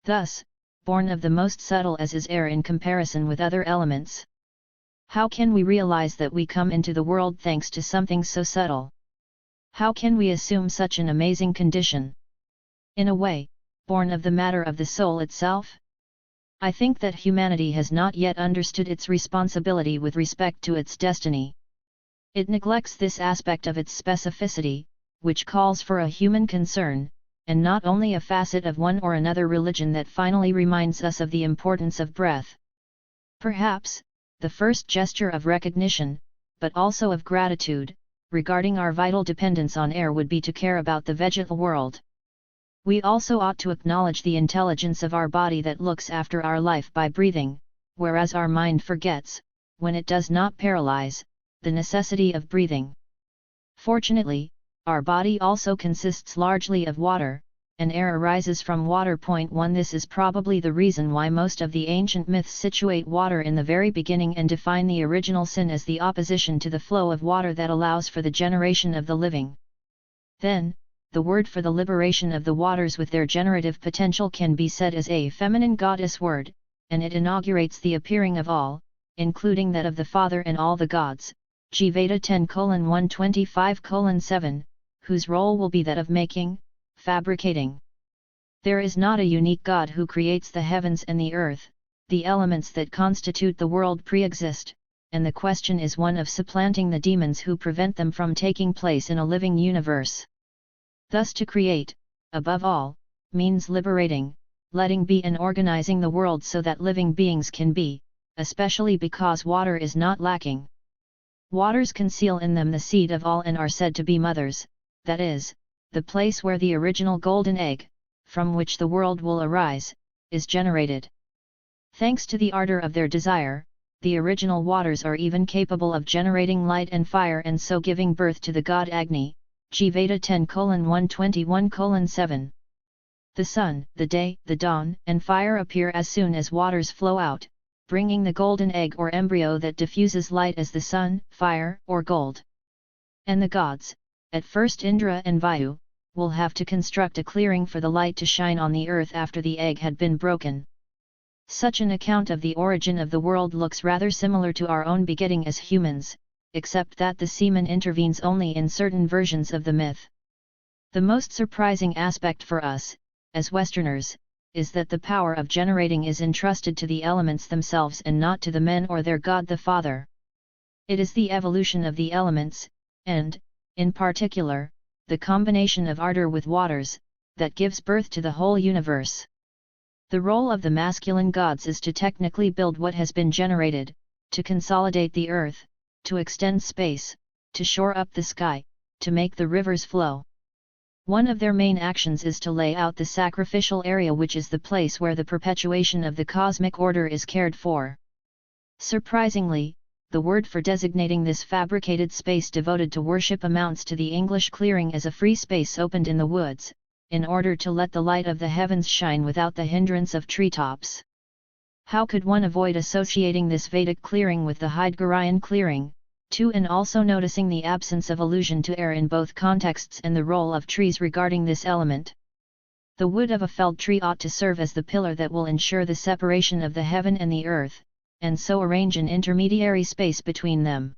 Thus, born of the most subtle as is air in comparison with other elements. How can we realize that we come into the world thanks to something so subtle? How can we assume such an amazing condition? In a way, born of the matter of the soul itself? I think that humanity has not yet understood its responsibility with respect to its destiny. It neglects this aspect of its specificity, which calls for a human concern, and not only a facet of one or another religion that finally reminds us of the importance of breath. Perhaps, the first gesture of recognition, but also of gratitude, regarding our vital dependence on air would be to care about the vegetal world. We also ought to acknowledge the intelligence of our body that looks after our life by breathing, whereas our mind forgets, when it does not paralyze, the necessity of breathing. Fortunately, our body also consists largely of water, and air arises from water. 1. This is probably the reason why most of the ancient myths situate water in the very beginning and define the original sin as the opposition to the flow of water that allows for the generation of the living. Then, the word for the liberation of the waters with their generative potential can be said as a feminine goddess word, and it inaugurates the appearing of all, including that of the Father and all the gods, Vegetal 10:125:7, whose role will be that of making, fabricating. There is not a unique God who creates the heavens and the earth, the elements that constitute the world pre-exist, and the question is one of supplanting the demons who prevent them from taking place in a living universe. Thus to create, above all, means liberating, letting be and organizing the world so that living beings can be, especially because water is not lacking. Waters conceal in them the seed of all and are said to be mothers, that is, the place where the original golden egg, from which the world will arise, is generated. Thanks to the ardor of their desire, the original waters are even capable of generating light and fire and so giving birth to the god Agni, Vegetal 10:121:7. The sun, the day, the dawn, and fire appear as soon as waters flow out, bringing the golden egg or embryo that diffuses light as the sun, fire, or gold. And the gods, at first Indra and Vayu, will have to construct a clearing for the light to shine on the earth after the egg had been broken. Such an account of the origin of the world looks rather similar to our own begetting as humans, except that the semen intervenes only in certain versions of the myth. The most surprising aspect for us, as Westerners, is that the power of generating is entrusted to the elements themselves and not to the men or their God the Father. It is the evolution of the elements, and, in particular, the combination of ardor with waters, that gives birth to the whole universe. The role of the masculine gods is to technically build what has been generated, to consolidate the earth, to extend space, to shore up the sky, to make the rivers flow. One of their main actions is to lay out the sacrificial area, which is the place where the perpetuation of the cosmic order is cared for. Surprisingly, the word for designating this fabricated space devoted to worship amounts to the English clearing as a free space opened in the woods, in order to let the light of the heavens shine without the hindrance of treetops. How could one avoid associating this Vedic clearing with the Irigaray clearing, too, and also noticing the absence of allusion to air in both contexts and the role of trees regarding this element? The wood of a felled tree ought to serve as the pillar that will ensure the separation of the heaven and the earth, and so arrange an intermediary space between them.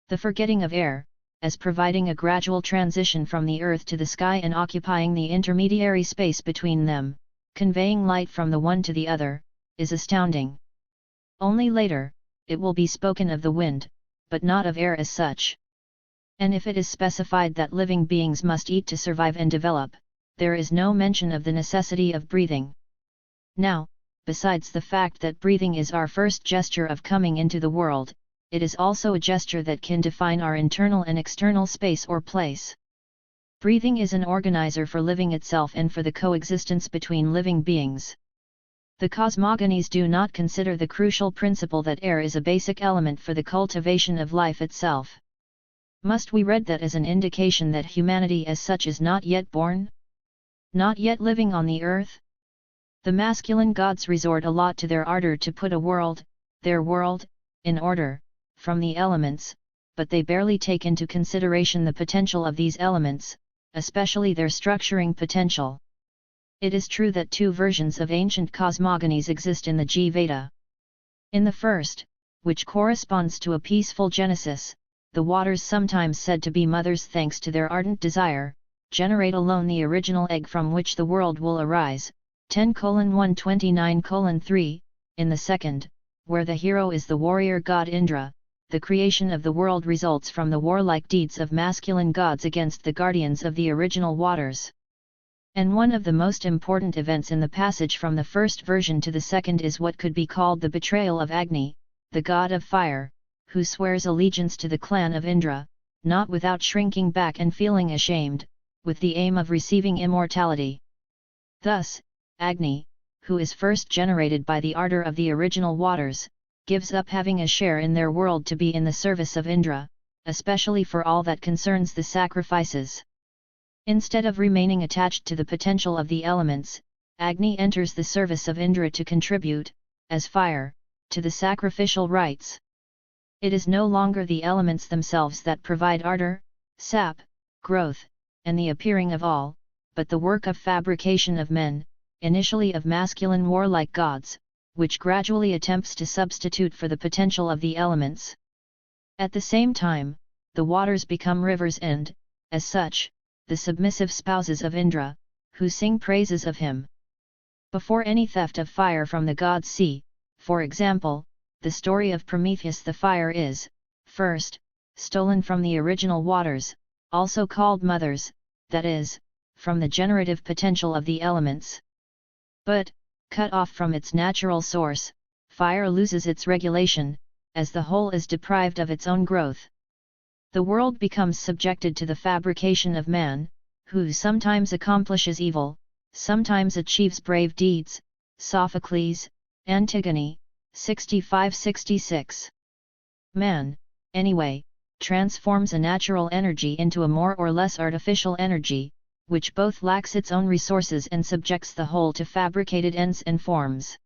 The forgetting of air, as providing a gradual transition from the earth to the sky and occupying the intermediary space between them, conveying light from the one to the other, is astounding. Only later, it will be spoken of the wind, but not of air as such. And if it is specified that living beings must eat to survive and develop, there is no mention of the necessity of breathing. Now, besides the fact that breathing is our first gesture of coming into the world, it is also a gesture that can define our internal and external space or place. Breathing is an organizer for living itself and for the coexistence between living beings. The cosmogonies do not consider the crucial principle that air is a basic element for the cultivation of life itself. Must we read that as an indication that humanity as such is not yet born? Not yet living on the earth? The masculine gods resort a lot to their ardor to put a world, their world, in order, from the elements, but they barely take into consideration the potential of these elements, especially their structuring potential. It is true that two versions of ancient cosmogonies exist in the G-Veda. In the first, which corresponds to a peaceful genesis, the waters, sometimes said to be mothers thanks to their ardent desire, generate alone the original egg from which the world will arise, 10:129:3, in the second, where the hero is the warrior god Indra, the creation of the world results from the warlike deeds of masculine gods against the guardians of the original waters. And one of the most important events in the passage from the first version to the second is what could be called the betrayal of Agni, the god of fire, who swears allegiance to the clan of Indra, not without shrinking back and feeling ashamed, with the aim of receiving immortality. Thus, Agni, who is first generated by the ardor of the original waters, gives up having a share in their world to be in the service of Indra, especially for all that concerns the sacrifices. Instead of remaining attached to the potential of the elements, Agni enters the service of Indra to contribute, as fire, to the sacrificial rites. It is no longer the elements themselves that provide ardor, sap, growth, and the appearing of all, but the work of fabrication of men, initially of masculine warlike gods, which gradually attempts to substitute for the potential of the elements. At the same time, the waters become rivers and, as such, the submissive spouses of Indra, who sing praises of him. Before any theft of fire from the gods see, for example, the story of Prometheus, the fire is, first, stolen from the original waters, also called mothers, that is, from the generative potential of the elements. But, cut off from its natural source, fire loses its regulation, as the whole is deprived of its own growth. The world becomes subjected to the fabrication of man, who sometimes accomplishes evil, sometimes achieves brave deeds. Sophocles, Antigone, 65-66. Man, anyway, transforms a natural energy into a more or less artificial energy, which both lacks its own resources and subjects the whole to fabricated ends and forms.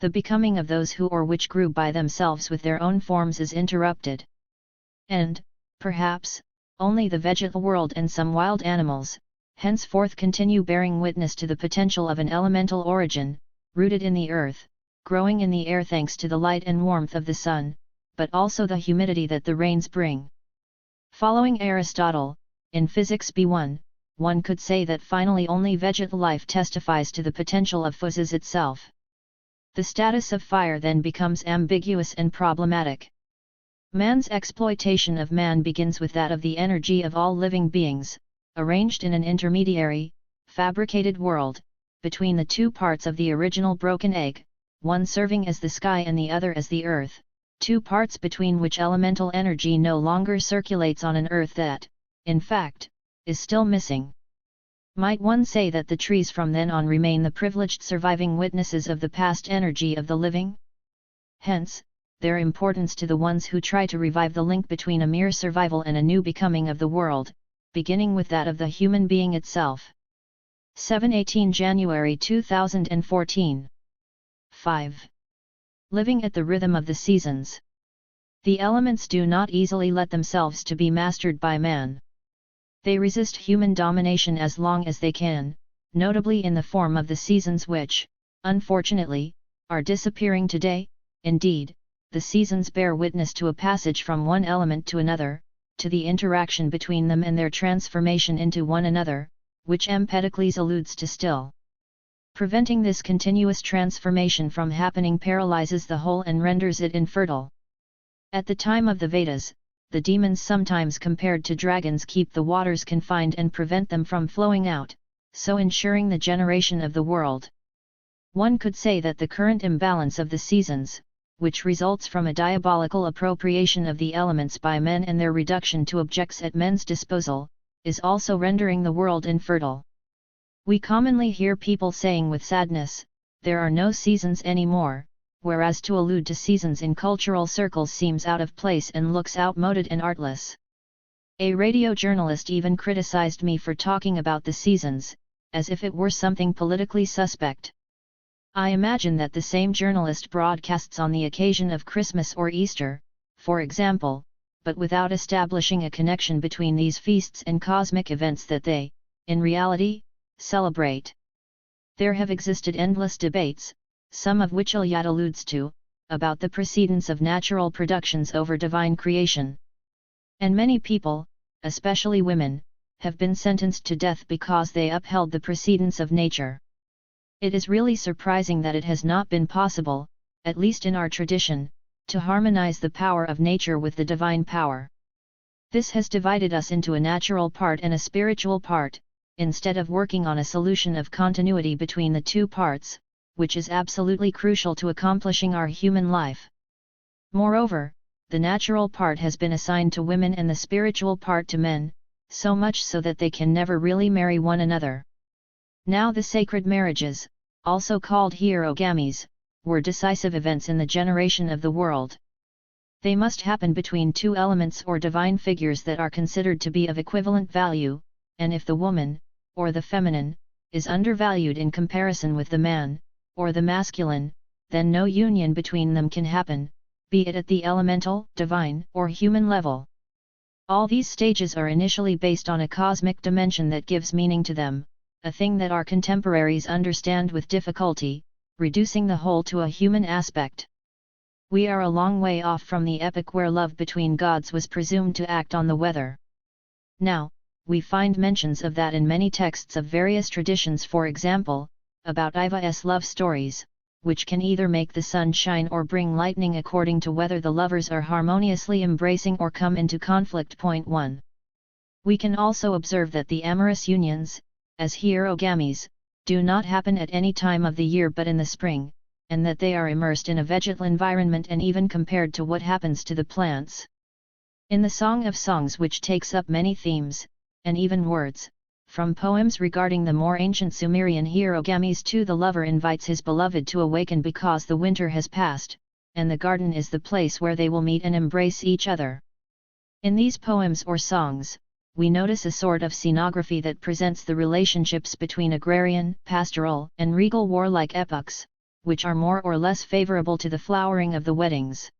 The becoming of those who or which grew by themselves with their own forms is interrupted. And, perhaps, only the vegetal world and some wild animals, henceforth continue bearing witness to the potential of an elemental origin, rooted in the earth, growing in the air thanks to the light and warmth of the sun, but also the humidity that the rains bring. Following Aristotle, in Physics B1, one could say that finally only vegetal life testifies to the potential of physis itself. The status of fire then becomes ambiguous and problematic. Man's exploitation of man begins with that of the energy of all living beings, arranged in an intermediary, fabricated world, between the two parts of the original broken egg, one serving as the sky and the other as the earth, two parts between which elemental energy no longer circulates on an earth that, in fact, is still missing. Might one say that the trees from then on remain the privileged surviving witnesses of the past energy of the living? Hence, their importance to the ones who try to revive the link between a mere survival and a new becoming of the world, beginning with that of the human being itself. 7-18 January 2014. 5. Living at the rhythm of the seasons. The elements do not easily let themselves to be mastered by man. They resist human domination as long as they can, notably in the form of the seasons which, unfortunately, are disappearing today. Indeed, the seasons bear witness to a passage from one element to another, to the interaction between them and their transformation into one another, which Empedocles alludes to still. Preventing this continuous transformation from happening paralyzes the whole and renders it infertile. At the time of the Vedas, the demons, sometimes compared to dragons, keep the waters confined and prevent them from flowing out, so ensuring the generation of the world. One could say that the current imbalance of the seasons, which results from a diabolical appropriation of the elements by men and their reduction to objects at men's disposal, is also rendering the world infertile. We commonly hear people saying with sadness, "There are no seasons anymore," whereas to allude to seasons in cultural circles seems out of place and looks outmoded and artless. A radio journalist even criticized me for talking about the seasons, as if it were something politically suspect. I imagine that the same journalist broadcasts on the occasion of Christmas or Easter, for example, but without establishing a connection between these feasts and cosmic events that they, in reality, celebrate. There have existed endless debates, some of which Iliad alludes to, about the precedence of natural productions over divine creation. And many people, especially women, have been sentenced to death because they upheld the precedence of nature. It is really surprising that it has not been possible, at least in our tradition, to harmonize the power of nature with the divine power. This has divided us into a natural part and a spiritual part, instead of working on a solution of continuity between the two parts, which is absolutely crucial to accomplishing our human life. Moreover, the natural part has been assigned to women and the spiritual part to men, so much so that they can never really marry one another. Now the sacred marriages, also called hierogamies, were decisive events in the generation of the world. They must happen between two elements or divine figures that are considered to be of equivalent value, and if the woman, or the feminine, is undervalued in comparison with the man, or the masculine, then no union between them can happen, be it at the elemental, divine, or human level. All these stages are initially based on a cosmic dimension that gives meaning to them, a thing that our contemporaries understand with difficulty, reducing the whole to a human aspect. We are a long way off from the epoch where love between gods was presumed to act on the weather. Now, we find mentions of that in many texts of various traditions, for example, about Iva's love stories, which can either make the sun shine or bring lightning according to whether the lovers are harmoniously embracing or come into conflict. 1. We can also observe that the amorous unions, as hierogamies, do not happen at any time of the year but in the spring, and that they are immersed in a vegetal environment and even compared to what happens to the plants. In the Song of Songs, which takes up many themes, and even words, from poems regarding the more ancient Sumerian hierogamies to the lover invites his beloved to awaken because the winter has passed, and the garden is the place where they will meet and embrace each other. In these poems or songs, we notice a sort of scenography that presents the relationships between agrarian, pastoral, and regal warlike epochs, which are more or less favorable to the flowering of the weddings.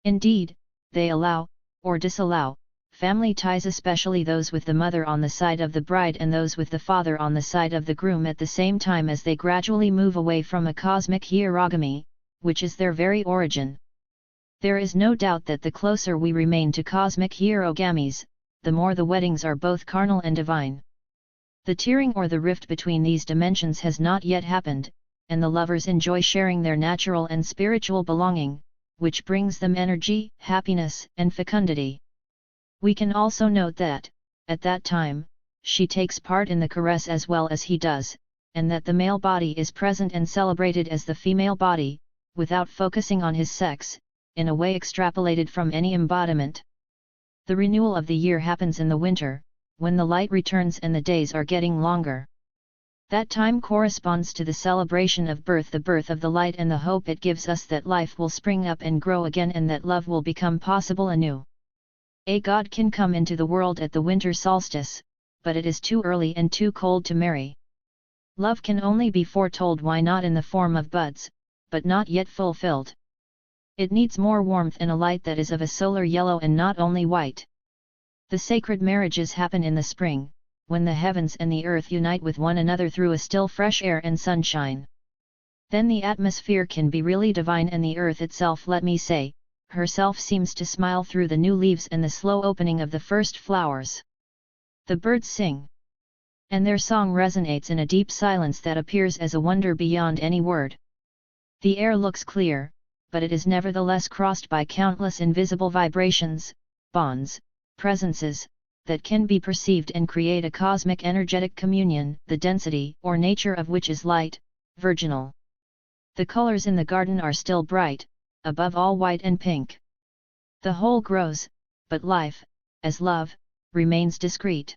Indeed, they allow, or disallow, family ties, especially those with the mother on the side of the bride and those with the father on the side of the groom, at the same time as they gradually move away from a cosmic hierogamy, which is their very origin. There is no doubt that the closer we remain to cosmic hierogamies, the more the weddings are both carnal and divine. The tearing or the rift between these dimensions has not yet happened, and the lovers enjoy sharing their natural and spiritual belonging, which brings them energy, happiness, and fecundity. We can also note that, at that time, she takes part in the caress as well as he does, and that the male body is present and celebrated as the female body, without focusing on his sex, in a way extrapolated from any embodiment. The renewal of the year happens in the winter, when the light returns and the days are getting longer. That time corresponds to the celebration of birth, the birth of the light, and the hope it gives us that life will spring up and grow again and that love will become possible anew. A god can come into the world at the winter solstice, but it is too early and too cold to marry. Love can only be foretold, why not in the form of buds, but not yet fulfilled. It needs more warmth and a light that is of a solar yellow and not only white. The sacred marriages happen in the spring, when the heavens and the earth unite with one another through a still fresh air and sunshine. Then the atmosphere can be really divine, and the earth itself, let me say, herself seems to smile through the new leaves and the slow opening of the first flowers. The birds sing, and their song resonates in a deep silence that appears as a wonder beyond any word. The air looks clear, but it is nevertheless crossed by countless invisible vibrations, bonds, presences, that can be perceived and create a cosmic energetic communion, the density or nature of which is light, virginal. The colors in the garden are still bright, above all white and pink. The whole grows, but life, as love, remains discreet.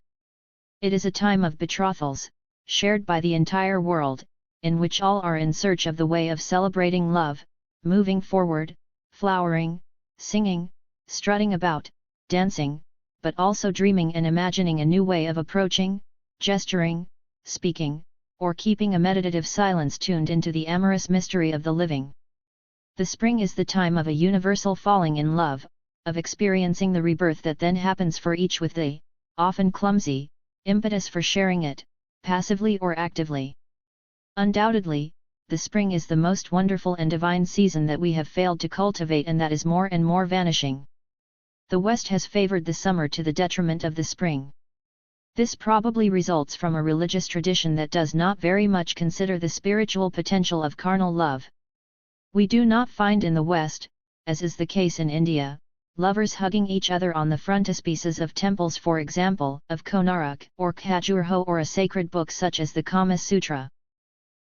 It is a time of betrothals, shared by the entire world, in which all are in search of the way of celebrating love, moving forward, flowering, singing, strutting about, dancing, but also dreaming and imagining a new way of approaching, gesturing, speaking, or keeping a meditative silence tuned into the amorous mystery of the living. The spring is the time of a universal falling in love, of experiencing the rebirth that then happens for each with the, often clumsy, impetus for sharing it, passively or actively. Undoubtedly, the spring is the most wonderful and divine season that we have failed to cultivate, and that is more and more vanishing. The West has favored the summer to the detriment of the spring. This probably results from a religious tradition that does not very much consider the spiritual potential of carnal love. We do not find in the West, as is the case in India, lovers hugging each other on the frontispieces of temples, for example, of Konark or Khajuraho, or a sacred book such as the Kama Sutra.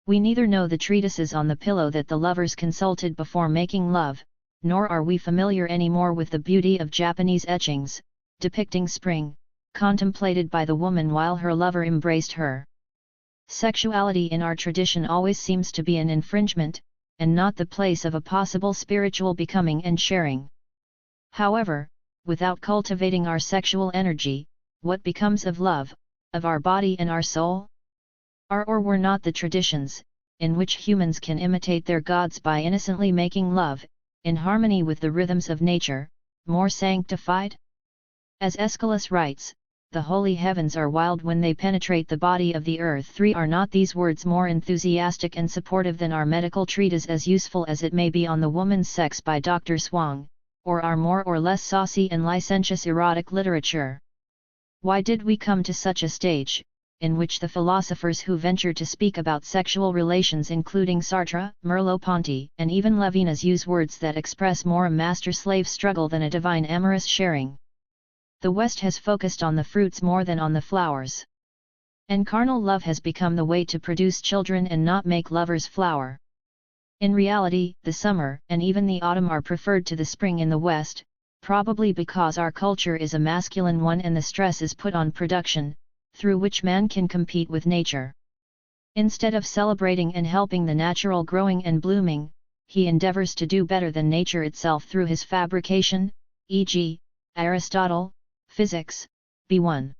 We neither know the treatises on the pillow that the lovers consulted before making love, nor are we familiar anymore with the beauty of Japanese etchings, depicting spring, contemplated by the woman while her lover embraced her. Sexuality in our tradition always seems to be an infringement, and not the place of a possible spiritual becoming and sharing. However, without cultivating our sexual energy, what becomes of love, of our body and our soul? Are or were not the traditions, in which humans can imitate their gods by innocently making love, in harmony with the rhythms of nature, more sanctified? As Aeschylus writes, the holy heavens are wild when they penetrate the body of the earth. 3 Are not these words more enthusiastic and supportive than our medical treatise, as useful as it may be, on the woman's sex by Dr. Swang, or our more or less saucy and licentious erotic literature? Why did we come to such a stage, in which the philosophers who venture to speak about sexual relations, including Sartre, Merleau-Ponty, and even Levinas, use words that express more a master-slave struggle than a divine amorous sharing? The West has focused on the fruits more than on the flowers. And carnal love has become the way to produce children and not make lovers flower. In reality, the summer and even the autumn are preferred to the spring in the West, probably because our culture is a masculine one and the stress is put on production, through which man can compete with nature. Instead of celebrating and helping the natural growing and blooming, he endeavors to do better than nature itself through his fabrication, e.g., Aristotle, Physics, B1.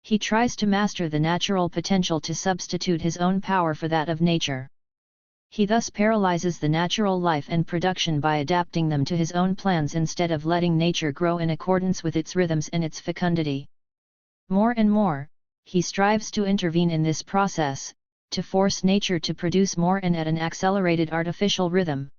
He tries to master the natural potential to substitute his own power for that of nature. He thus paralyzes the natural life and production by adapting them to his own plans instead of letting nature grow in accordance with its rhythms and its fecundity. More and more, he strives to intervene in this process, to force nature to produce more and at an accelerated artificial rhythm.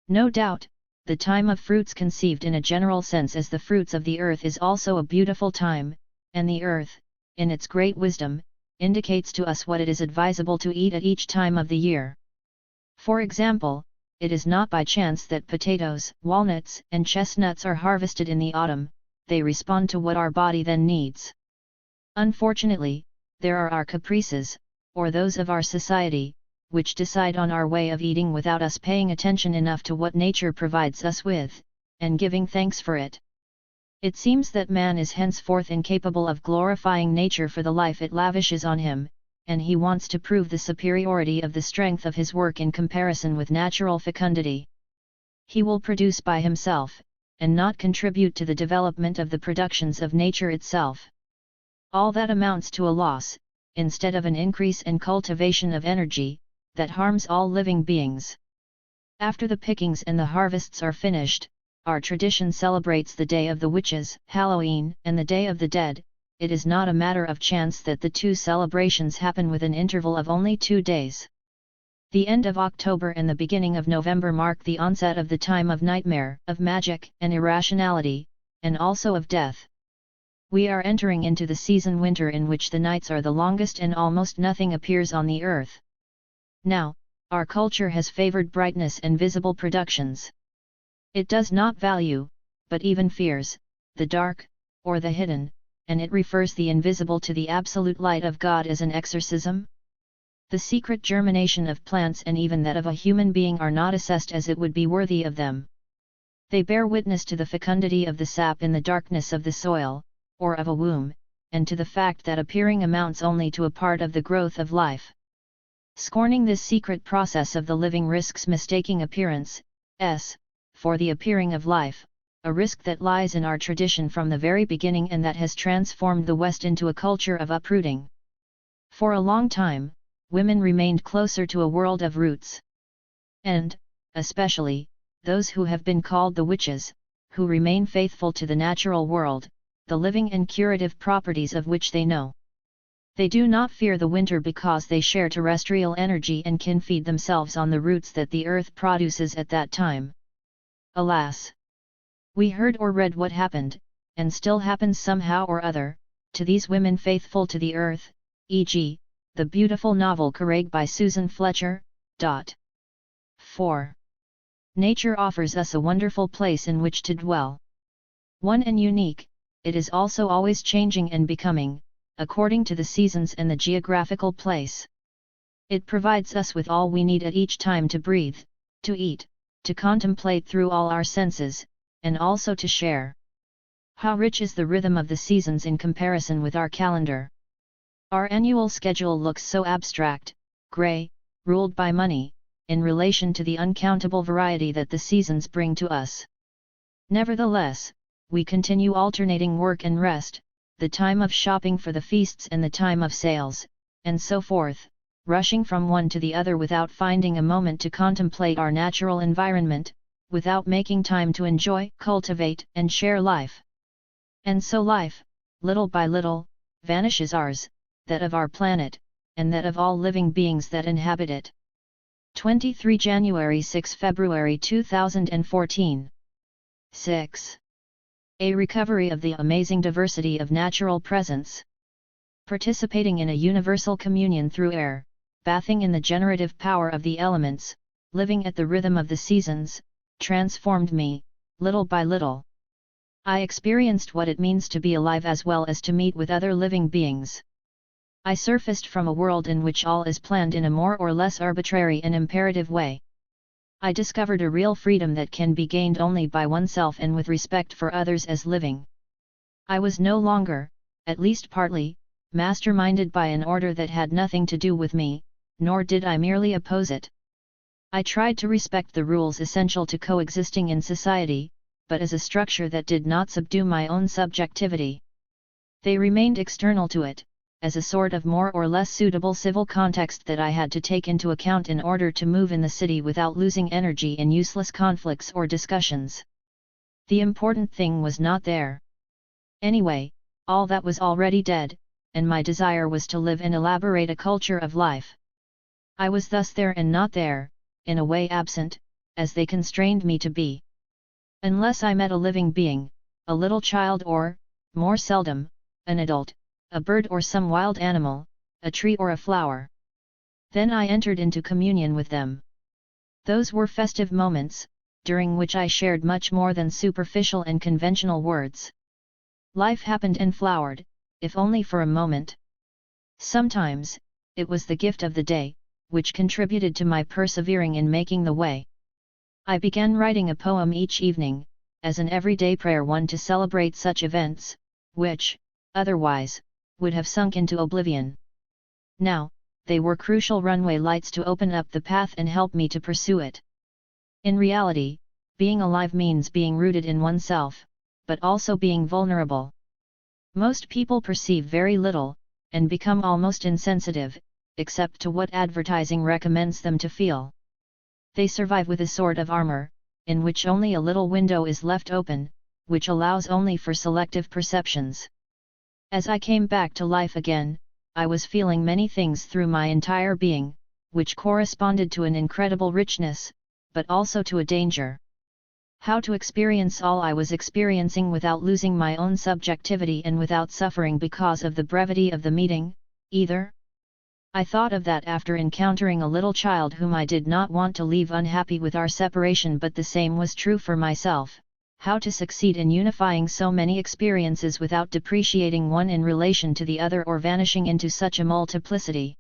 No doubt, the time of fruits conceived in a general sense as the fruits of the earth is also a beautiful time, and the earth, in its great wisdom, indicates to us what it is advisable to eat at each time of the year. For example, it is not by chance that potatoes, walnuts, and chestnuts are harvested in the autumn; they respond to what our body then needs. Unfortunately, there are our caprices, or those of our society, which decide on our way of eating without us paying attention enough to what nature provides us with, and giving thanks for it. It seems that man is henceforth incapable of glorifying nature for the life it lavishes on him, and he wants to prove the superiority of the strength of his work in comparison with natural fecundity. He will produce by himself, and not contribute to the development of the productions of nature itself. All that amounts to a loss, instead of an increase and cultivation of energy, that harms all living beings. After the pickings and the harvests are finished, our tradition celebrates the Day of the Witches, Halloween, and the Day of the Dead. It is not a matter of chance that the two celebrations happen with an interval of only 2 days. The end of October and the beginning of November mark the onset of the time of nightmare, of magic and irrationality, and also of death. We are entering into the season winter, in which the nights are the longest and almost nothing appears on the earth. Now, our culture has favored brightness and visible productions. It does not value, but even fears, the dark, or the hidden, and it refers the invisible to the absolute light of God as an exorcism. The secret germination of plants and even that of a human being are not assessed as it would be worthy of them. They bear witness to the fecundity of the sap in the darkness of the soil, or of a womb, and to the fact that appearing amounts only to a part of the growth of life. Scorning this secret process of the living risks mistaking appearance, for the appearing of life, a risk that lies in our tradition from the very beginning and that has transformed the West into a culture of uprooting. For a long time, women remained closer to a world of roots. And, especially, those who have been called the witches, who remain faithful to the natural world, the living and curative properties of which they know. They do not fear the winter because they share terrestrial energy and can feed themselves on the roots that the earth produces at that time. Alas! We heard or read what happened, and still happens somehow or other, to these women faithful to the earth, e.g., the beautiful novel Irigaray by Susan Fletcher. 4. Nature offers us a wonderful place in which to dwell. One and unique, it is also always changing and becoming, according to the seasons and the geographical place. It provides us with all we need at each time to breathe, to eat, to contemplate through all our senses, and also to share. How rich is the rhythm of the seasons in comparison with our calendar! Our annual schedule looks so abstract, grey, ruled by money, in relation to the uncountable variety that the seasons bring to us. Nevertheless, we continue alternating work and rest, the time of shopping for the feasts and the time of sales, and so forth, rushing from one to the other without finding a moment to contemplate our natural environment, without making time to enjoy, cultivate, and share life. And so life, little by little, vanishes ours, that of our planet, and that of all living beings that inhabit it. 23 January 6 February 2014. 6. A recovery of the amazing diversity of natural presence. Participating in a universal communion through air, bathing in the generative power of the elements, living at the rhythm of the seasons, transformed me, little by little. I experienced what it means to be alive as well as to meet with other living beings. I surfaced from a world in which all is planned in a more or less arbitrary and imperative way. I discovered a real freedom that can be gained only by oneself and with respect for others as living. I was no longer, at least partly, masterminded by an order that had nothing to do with me, nor did I merely oppose it. I tried to respect the rules essential to coexisting in society, but as a structure that did not subdue my own subjectivity. They remained external to it, as a sort of more or less suitable civil context that I had to take into account in order to move in the city without losing energy in useless conflicts or discussions. The important thing was not there. Anyway, all that was already dead, and my desire was to live and elaborate a culture of life. I was thus there and not there, in a way absent, as they constrained me to be. Unless I met a living being, a little child or, more seldom, an adult, a bird or some wild animal, a tree or a flower. Then I entered into communion with them. Those were festive moments, during which I shared much more than superficial and conventional words. Life happened and flowered, if only for a moment. Sometimes, it was the gift of the day, which contributed to my persevering in making the way. I began writing a poem each evening, as an everyday prayer, one to celebrate such events, which, otherwise, would have sunk into oblivion. Now, they were crucial runway lights to open up the path and help me to pursue it. In reality, being alive means being rooted in oneself, but also being vulnerable. Most people perceive very little, and become almost insensitive, except to what advertising recommends them to feel. They survive with a sort of armor, in which only a little window is left open, which allows only for selective perceptions. As I came back to life again, I was feeling many things through my entire being, which corresponded to an incredible richness, but also to a danger. How to experience all I was experiencing without losing my own subjectivity and without suffering because of the brevity of the meeting, either? I thought of that after encountering a little child whom I did not want to leave unhappy with our separation, but the same was true for myself. How to succeed in unifying so many experiences without depreciating one in relation to the other or vanishing into such a multiplicity.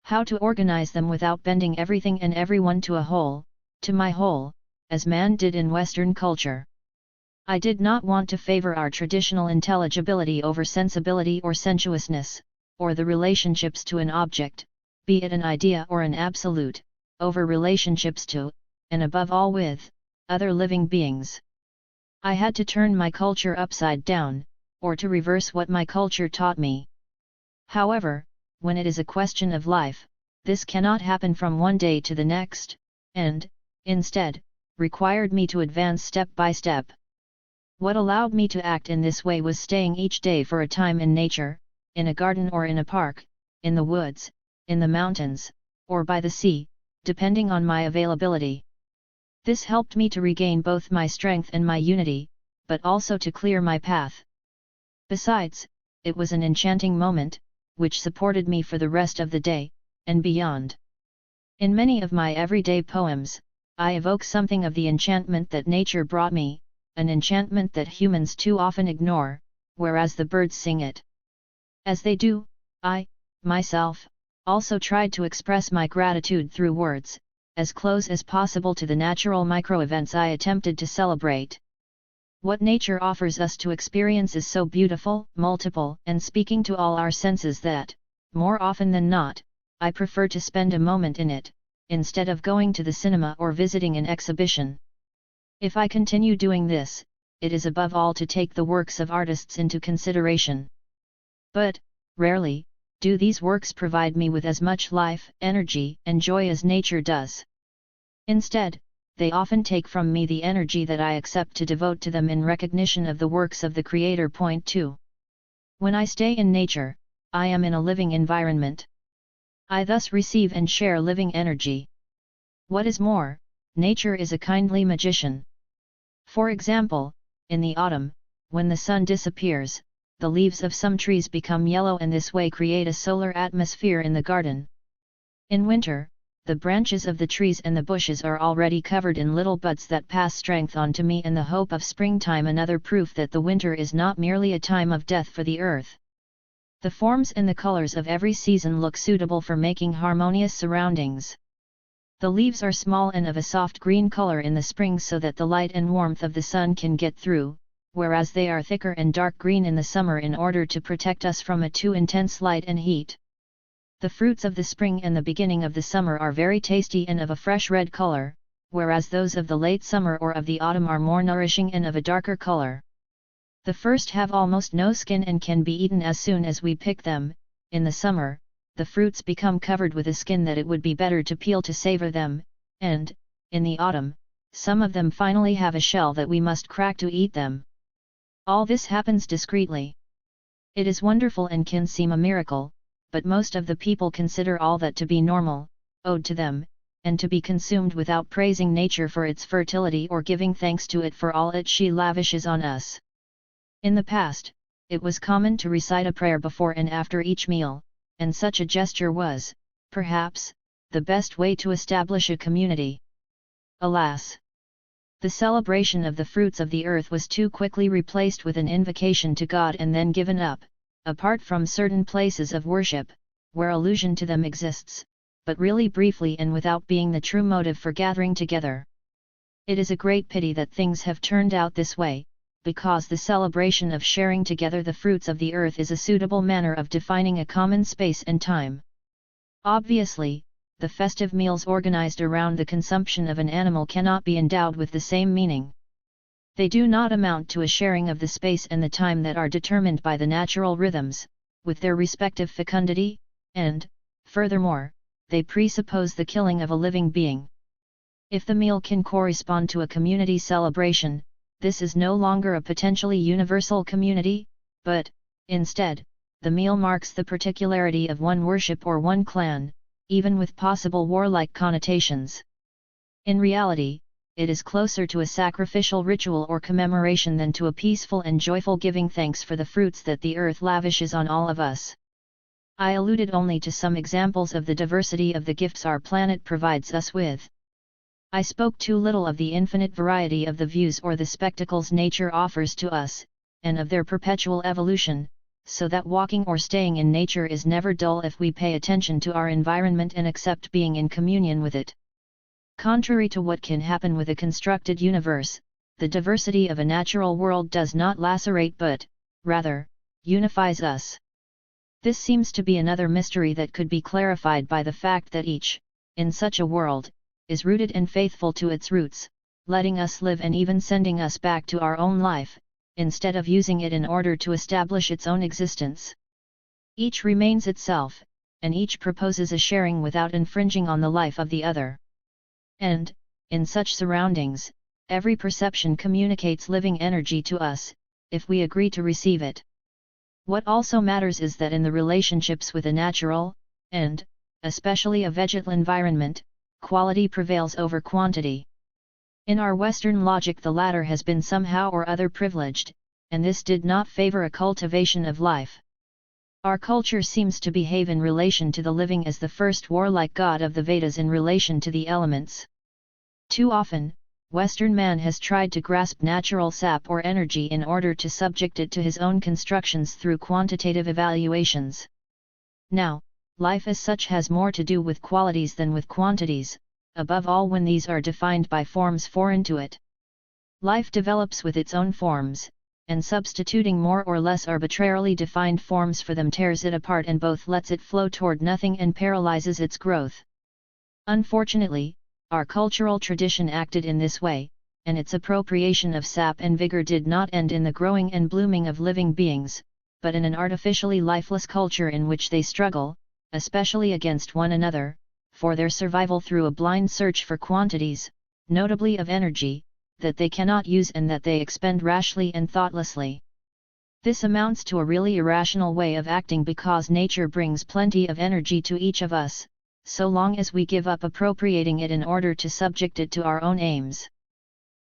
How to organize them without bending everything and everyone to a whole, to my whole, as man did in Western culture. I did not want to favor our traditional intelligibility over sensibility or sensuousness, or the relationships to an object, be it an idea or an absolute, over relationships to, and above all with, other living beings. I had to turn my culture upside down, or to reverse what my culture taught me. However, when it is a question of life, this cannot happen from one day to the next, and, instead, required me to advance step by step. What allowed me to act in this way was staying each day for a time in nature, in a garden or in a park, in the woods, in the mountains, or by the sea, depending on my availability. This helped me to regain both my strength and my unity, but also to clear my path. Besides, it was an enchanting moment, which supported me for the rest of the day, and beyond. In many of my everyday poems, I evoke something of the enchantment that nature brought me, an enchantment that humans too often ignore, whereas the birds sing it. As they do, I, myself, also tried to express my gratitude through words, as close as possible to the natural micro-events I attempted to celebrate. What nature offers us to experience is so beautiful, multiple, and speaking to all our senses that, more often than not, I prefer to spend a moment in it, instead of going to the cinema or visiting an exhibition. If I continue doing this, it is above all to take the works of artists into consideration. But, rarely, do these works provide me with as much life, energy, and joy as nature does. Instead, they often take from me the energy that I accept to devote to them in recognition of the works of the Creator. Point 2. When I stay in nature, I am in a living environment. I thus receive and share living energy. What is more, nature is a kindly magician. For example, in the autumn, when the sun disappears, the leaves of some trees become yellow and this way create a solar atmosphere in the garden. In winter, the branches of the trees and the bushes are already covered in little buds that pass strength on to me and the hope of springtime, another proof that the winter is not merely a time of death for the earth. The forms and the colors of every season look suitable for making harmonious surroundings. The leaves are small and of a soft green color in the spring so that the light and warmth of the sun can get through, whereas they are thicker and dark green in the summer in order to protect us from a too intense light and heat. The fruits of the spring and the beginning of the summer are very tasty and of a fresh red color, whereas those of the late summer or of the autumn are more nourishing and of a darker color. The first have almost no skin and can be eaten as soon as we pick them. In the summer, the fruits become covered with a skin that it would be better to peel to savor them, and, in the autumn, some of them finally have a shell that we must crack to eat them. All this happens discreetly. It is wonderful and can seem a miracle, but most of the people consider all that to be normal, owed to them, and to be consumed without praising nature for its fertility or giving thanks to it for all it she lavishes on us. In the past, it was common to recite a prayer before and after each meal, and such a gesture was, perhaps, the best way to establish a community. Alas! The celebration of the fruits of the earth was too quickly replaced with an invocation to God and then given up, apart from certain places of worship, where allusion to them exists, but really briefly and without being the true motive for gathering together. It is a great pity that things have turned out this way, because the celebration of sharing together the fruits of the earth is a suitable manner of defining a common space and time. Obviously, the festive meals organized around the consumption of an animal cannot be endowed with the same meaning. They do not amount to a sharing of the space and the time that are determined by the natural rhythms, with their respective fecundity, and, furthermore, they presuppose the killing of a living being. If the meal can correspond to a community celebration, this is no longer a potentially universal community, but, instead, the meal marks the particularity of one worship or one clan, even with possible warlike connotations. In reality, it is closer to a sacrificial ritual or commemoration than to a peaceful and joyful giving thanks for the fruits that the earth lavishes on all of us. I alluded only to some examples of the diversity of the gifts our planet provides us with. I spoke too little of the infinite variety of the views or the spectacles nature offers to us, and of their perpetual evolution, so that walking or staying in nature is never dull if we pay attention to our environment and accept being in communion with it. Contrary to what can happen with a constructed universe, the diversity of a natural world does not lacerate but, rather, unifies us. This seems to be another mystery that could be clarified by the fact that each, in such a world, is rooted and faithful to its roots, letting us live and even sending us back to our own life, instead of using it in order to establish its own existence. Each remains itself, and each proposes a sharing without infringing on the life of the other. And, in such surroundings, Every perception communicates living energy to us, if we agree to receive it. What also matters is that in the relationships with a natural, and, especially a vegetal environment, quality prevails over quantity. In our Western logic the latter has been somehow or other privileged, and this did not favor a cultivation of life. Our culture seems to behave in relation to the living as the first warlike god of the Vedas in relation to the elements. Too often, Western man has tried to grasp natural sap or energy in order to subject it to his own constructions through quantitative evaluations. Now, life as such has more to do with qualities than with quantities, above all when these are defined by forms foreign to it. Life develops with its own forms, and substituting more or less arbitrarily defined forms for them tears it apart and both lets it flow toward nothing and paralyzes its growth. Unfortunately, our cultural tradition acted in this way, and its appropriation of sap and vigor did not end in the growing and blooming of living beings, but in an artificially lifeless culture in which they struggle, especially against one another, for their survival through a blind search for quantities, notably of energy, that they cannot use and that they expend rashly and thoughtlessly. This amounts to a really irrational way of acting because nature brings plenty of energy to each of us, so long as we give up appropriating it in order to subject it to our own aims.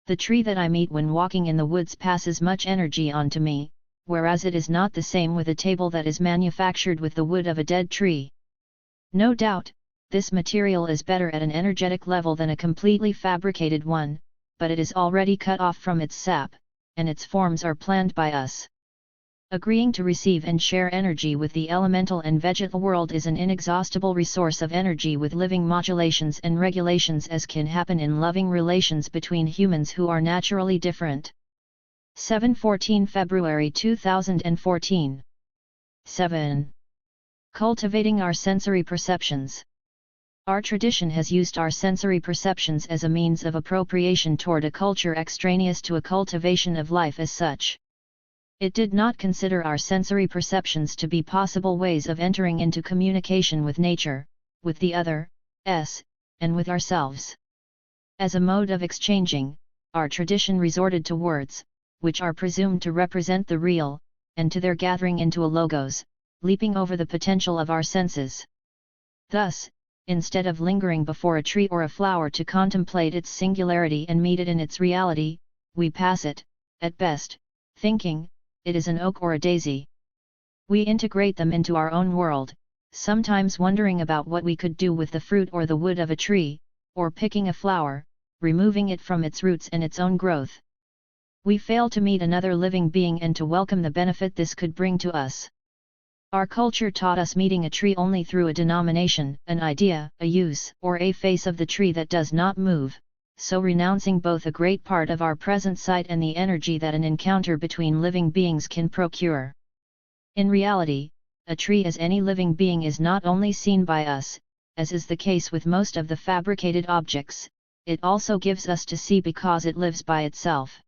The tree that I meet when walking in the woods passes much energy on to me, whereas it is not the same with a table that is manufactured with the wood of a dead tree. No doubt, this material is better at an energetic level than a completely fabricated one, but it is already cut off from its sap, and its forms are planned by us. Agreeing to receive and share energy with the elemental and vegetal world is an inexhaustible resource of energy with living modulations and regulations as can happen in loving relations between humans who are naturally different. 7-14 February 2014. 7. Cultivating our sensory perceptions. Our tradition has used our sensory perceptions as a means of appropriation toward a culture extraneous to a cultivation of life as such. It did not consider our sensory perceptions to be possible ways of entering into communication with nature, with the other, and with ourselves. As a mode of exchanging, our tradition resorted to words, which are presumed to represent the real, and to their gathering into a logos, leaping over the potential of our senses. Thus, instead of lingering before a tree or a flower to contemplate its singularity and meet it in its reality, we pass it, at best, thinking, it is an oak or a daisy. We integrate them into our own world, sometimes wondering about what we could do with the fruit or the wood of a tree, or picking a flower, removing it from its roots and its own growth. We fail to meet another living being and to welcome the benefit this could bring to us. Our culture taught us meeting a tree only through a denomination, an idea, a use, or a face of the tree that does not move, so renouncing both a great part of our present sight and the energy that an encounter between living beings can procure. In reality, a tree as any living being is not only seen by us, as is the case with most of the fabricated objects, it also gives us to see because it lives by itself.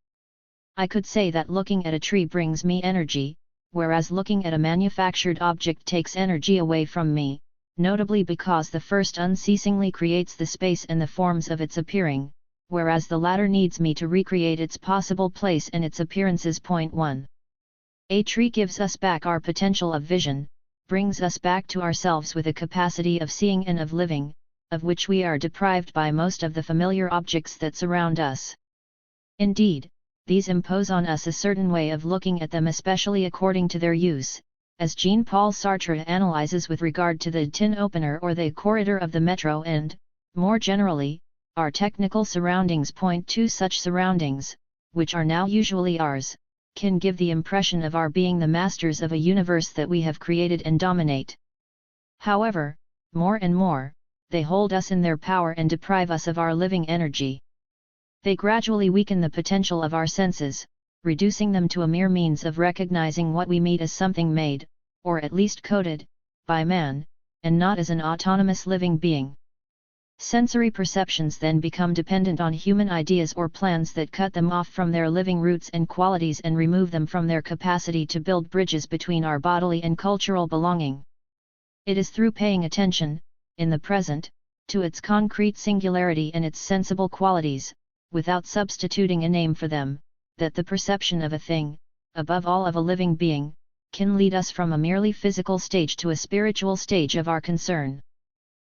I could say that looking at a tree brings me energy, whereas looking at a manufactured object takes energy away from me, notably because the first unceasingly creates the space and the forms of its appearing, whereas the latter needs me to recreate its possible place and its appearances. 1. A tree gives us back our potential of vision, brings us back to ourselves with a capacity of seeing and of living, of which we are deprived by most of the familiar objects that surround us. Indeed, these impose on us a certain way of looking at them, especially according to their use, as Jean-Paul Sartre analyzes with regard to the tin opener or the corridor of the metro and, more generally, our technical surroundings. 2 Such surroundings, which are now usually ours, can give the impression of our being the masters of a universe that we have created and dominate. However, more and more, they hold us in their power and deprive us of our living energy. They gradually weaken the potential of our senses, reducing them to a mere means of recognizing what we meet as something made, or at least coded, by man, and not as an autonomous living being. Sensory perceptions then become dependent on human ideas or plans that cut them off from their living roots and qualities and remove them from their capacity to build bridges between our bodily and cultural belonging. It is through paying attention, in the present, to its concrete singularity and its sensible qualities, without substituting a name for them, that the perception of a thing, above all of a living being, can lead us from a merely physical stage to a spiritual stage of our concern.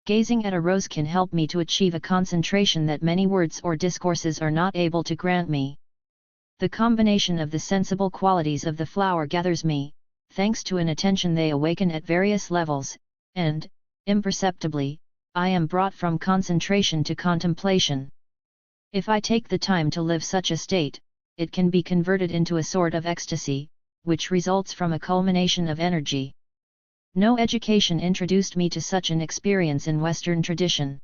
Gazing at a rose can help me to achieve a concentration that many words or discourses are not able to grant me. The combination of the sensible qualities of the flower gathers me, thanks to an attention they awaken at various levels, and, imperceptibly, I am brought from concentration to contemplation. If I take the time to live such a state, it can be converted into a sort of ecstasy, which results from a culmination of energy. No education introduced me to such an experience in Western tradition.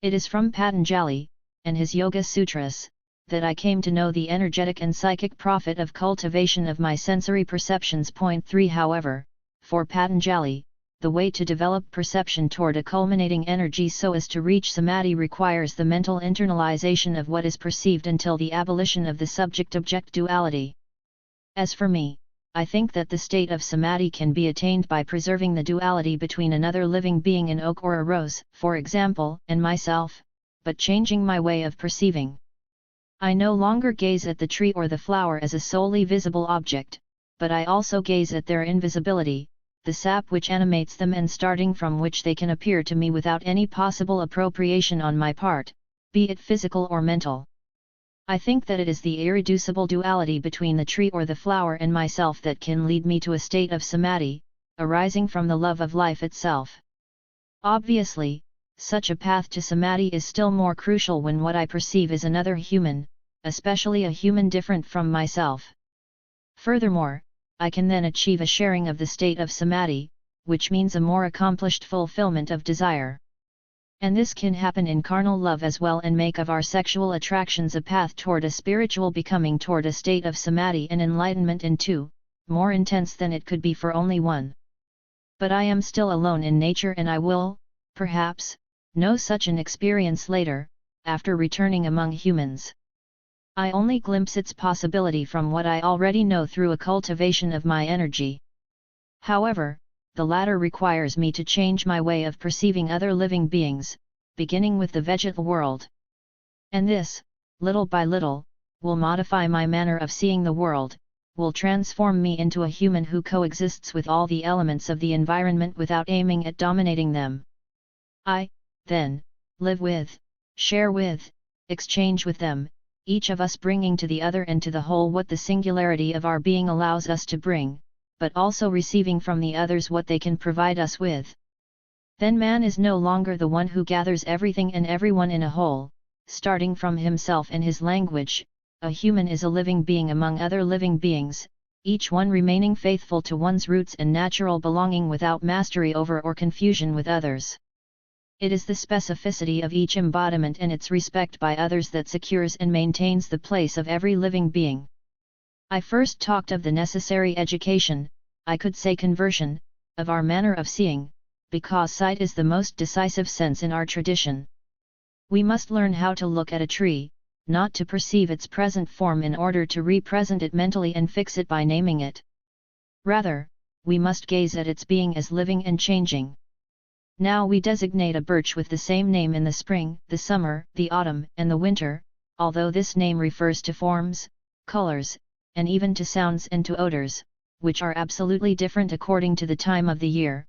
It is from Patanjali, and his Yoga Sutras, that I came to know the energetic and psychic profit of cultivation of my sensory perceptions. Point 3 However, for Patanjali, the way to develop perception toward a culminating energy so as to reach samadhi requires the mental internalization of what is perceived until the abolition of the subject-object duality. As for me, I think that the state of samadhi can be attained by preserving the duality between another living being, an oak or a rose, for example, and myself, but changing my way of perceiving. I no longer gaze at the tree or the flower as a solely visible object, but I also gaze at their invisibility, the sap which animates them and starting from which they can appear to me without any possible appropriation on my part, be it physical or mental. I think that it is the irreducible duality between the tree or the flower and myself that can lead me to a state of samadhi, arising from the love of life itself. Obviously, such a path to samadhi is still more crucial when what I perceive is another human, especially a human different from myself. Furthermore, I can then achieve a sharing of the state of samadhi, which means a more accomplished fulfillment of desire. And this can happen in carnal love as well, and make of our sexual attractions a path toward a spiritual becoming, toward a state of samadhi and enlightenment in two, more intense than it could be for only one. But I am still alone in nature, and I will, perhaps, know such an experience later, after returning among humans. I only glimpse its possibility from what I already know through a cultivation of my energy. However, the latter requires me to change my way of perceiving other living beings, beginning with the vegetal world. And this, little by little, will modify my manner of seeing the world, will transform me into a human who coexists with all the elements of the environment without aiming at dominating them. I, then, live with, share with, exchange with them, each of us bringing to the other and to the whole what the singularity of our being allows us to bring, but also receiving from the others what they can provide us with. Then man is no longer the one who gathers everything and everyone in a whole, starting from himself and his language. A human is a living being among other living beings, each one remaining faithful to one's roots and natural belonging without mastery over or confusion with others. It is the specificity of each embodiment and its respect by others that secures and maintains the place of every living being. I first talked of the necessary education, I could say conversion, of our manner of seeing, because sight is the most decisive sense in our tradition. We must learn how to look at a tree, not to perceive its present form in order to represent it mentally and fix it by naming it. Rather, we must gaze at its being as living and changing. Now we designate a birch with the same name in the spring, the summer, the autumn, and the winter, although this name refers to forms, colors, and even to sounds and to odors, which are absolutely different according to the time of the year,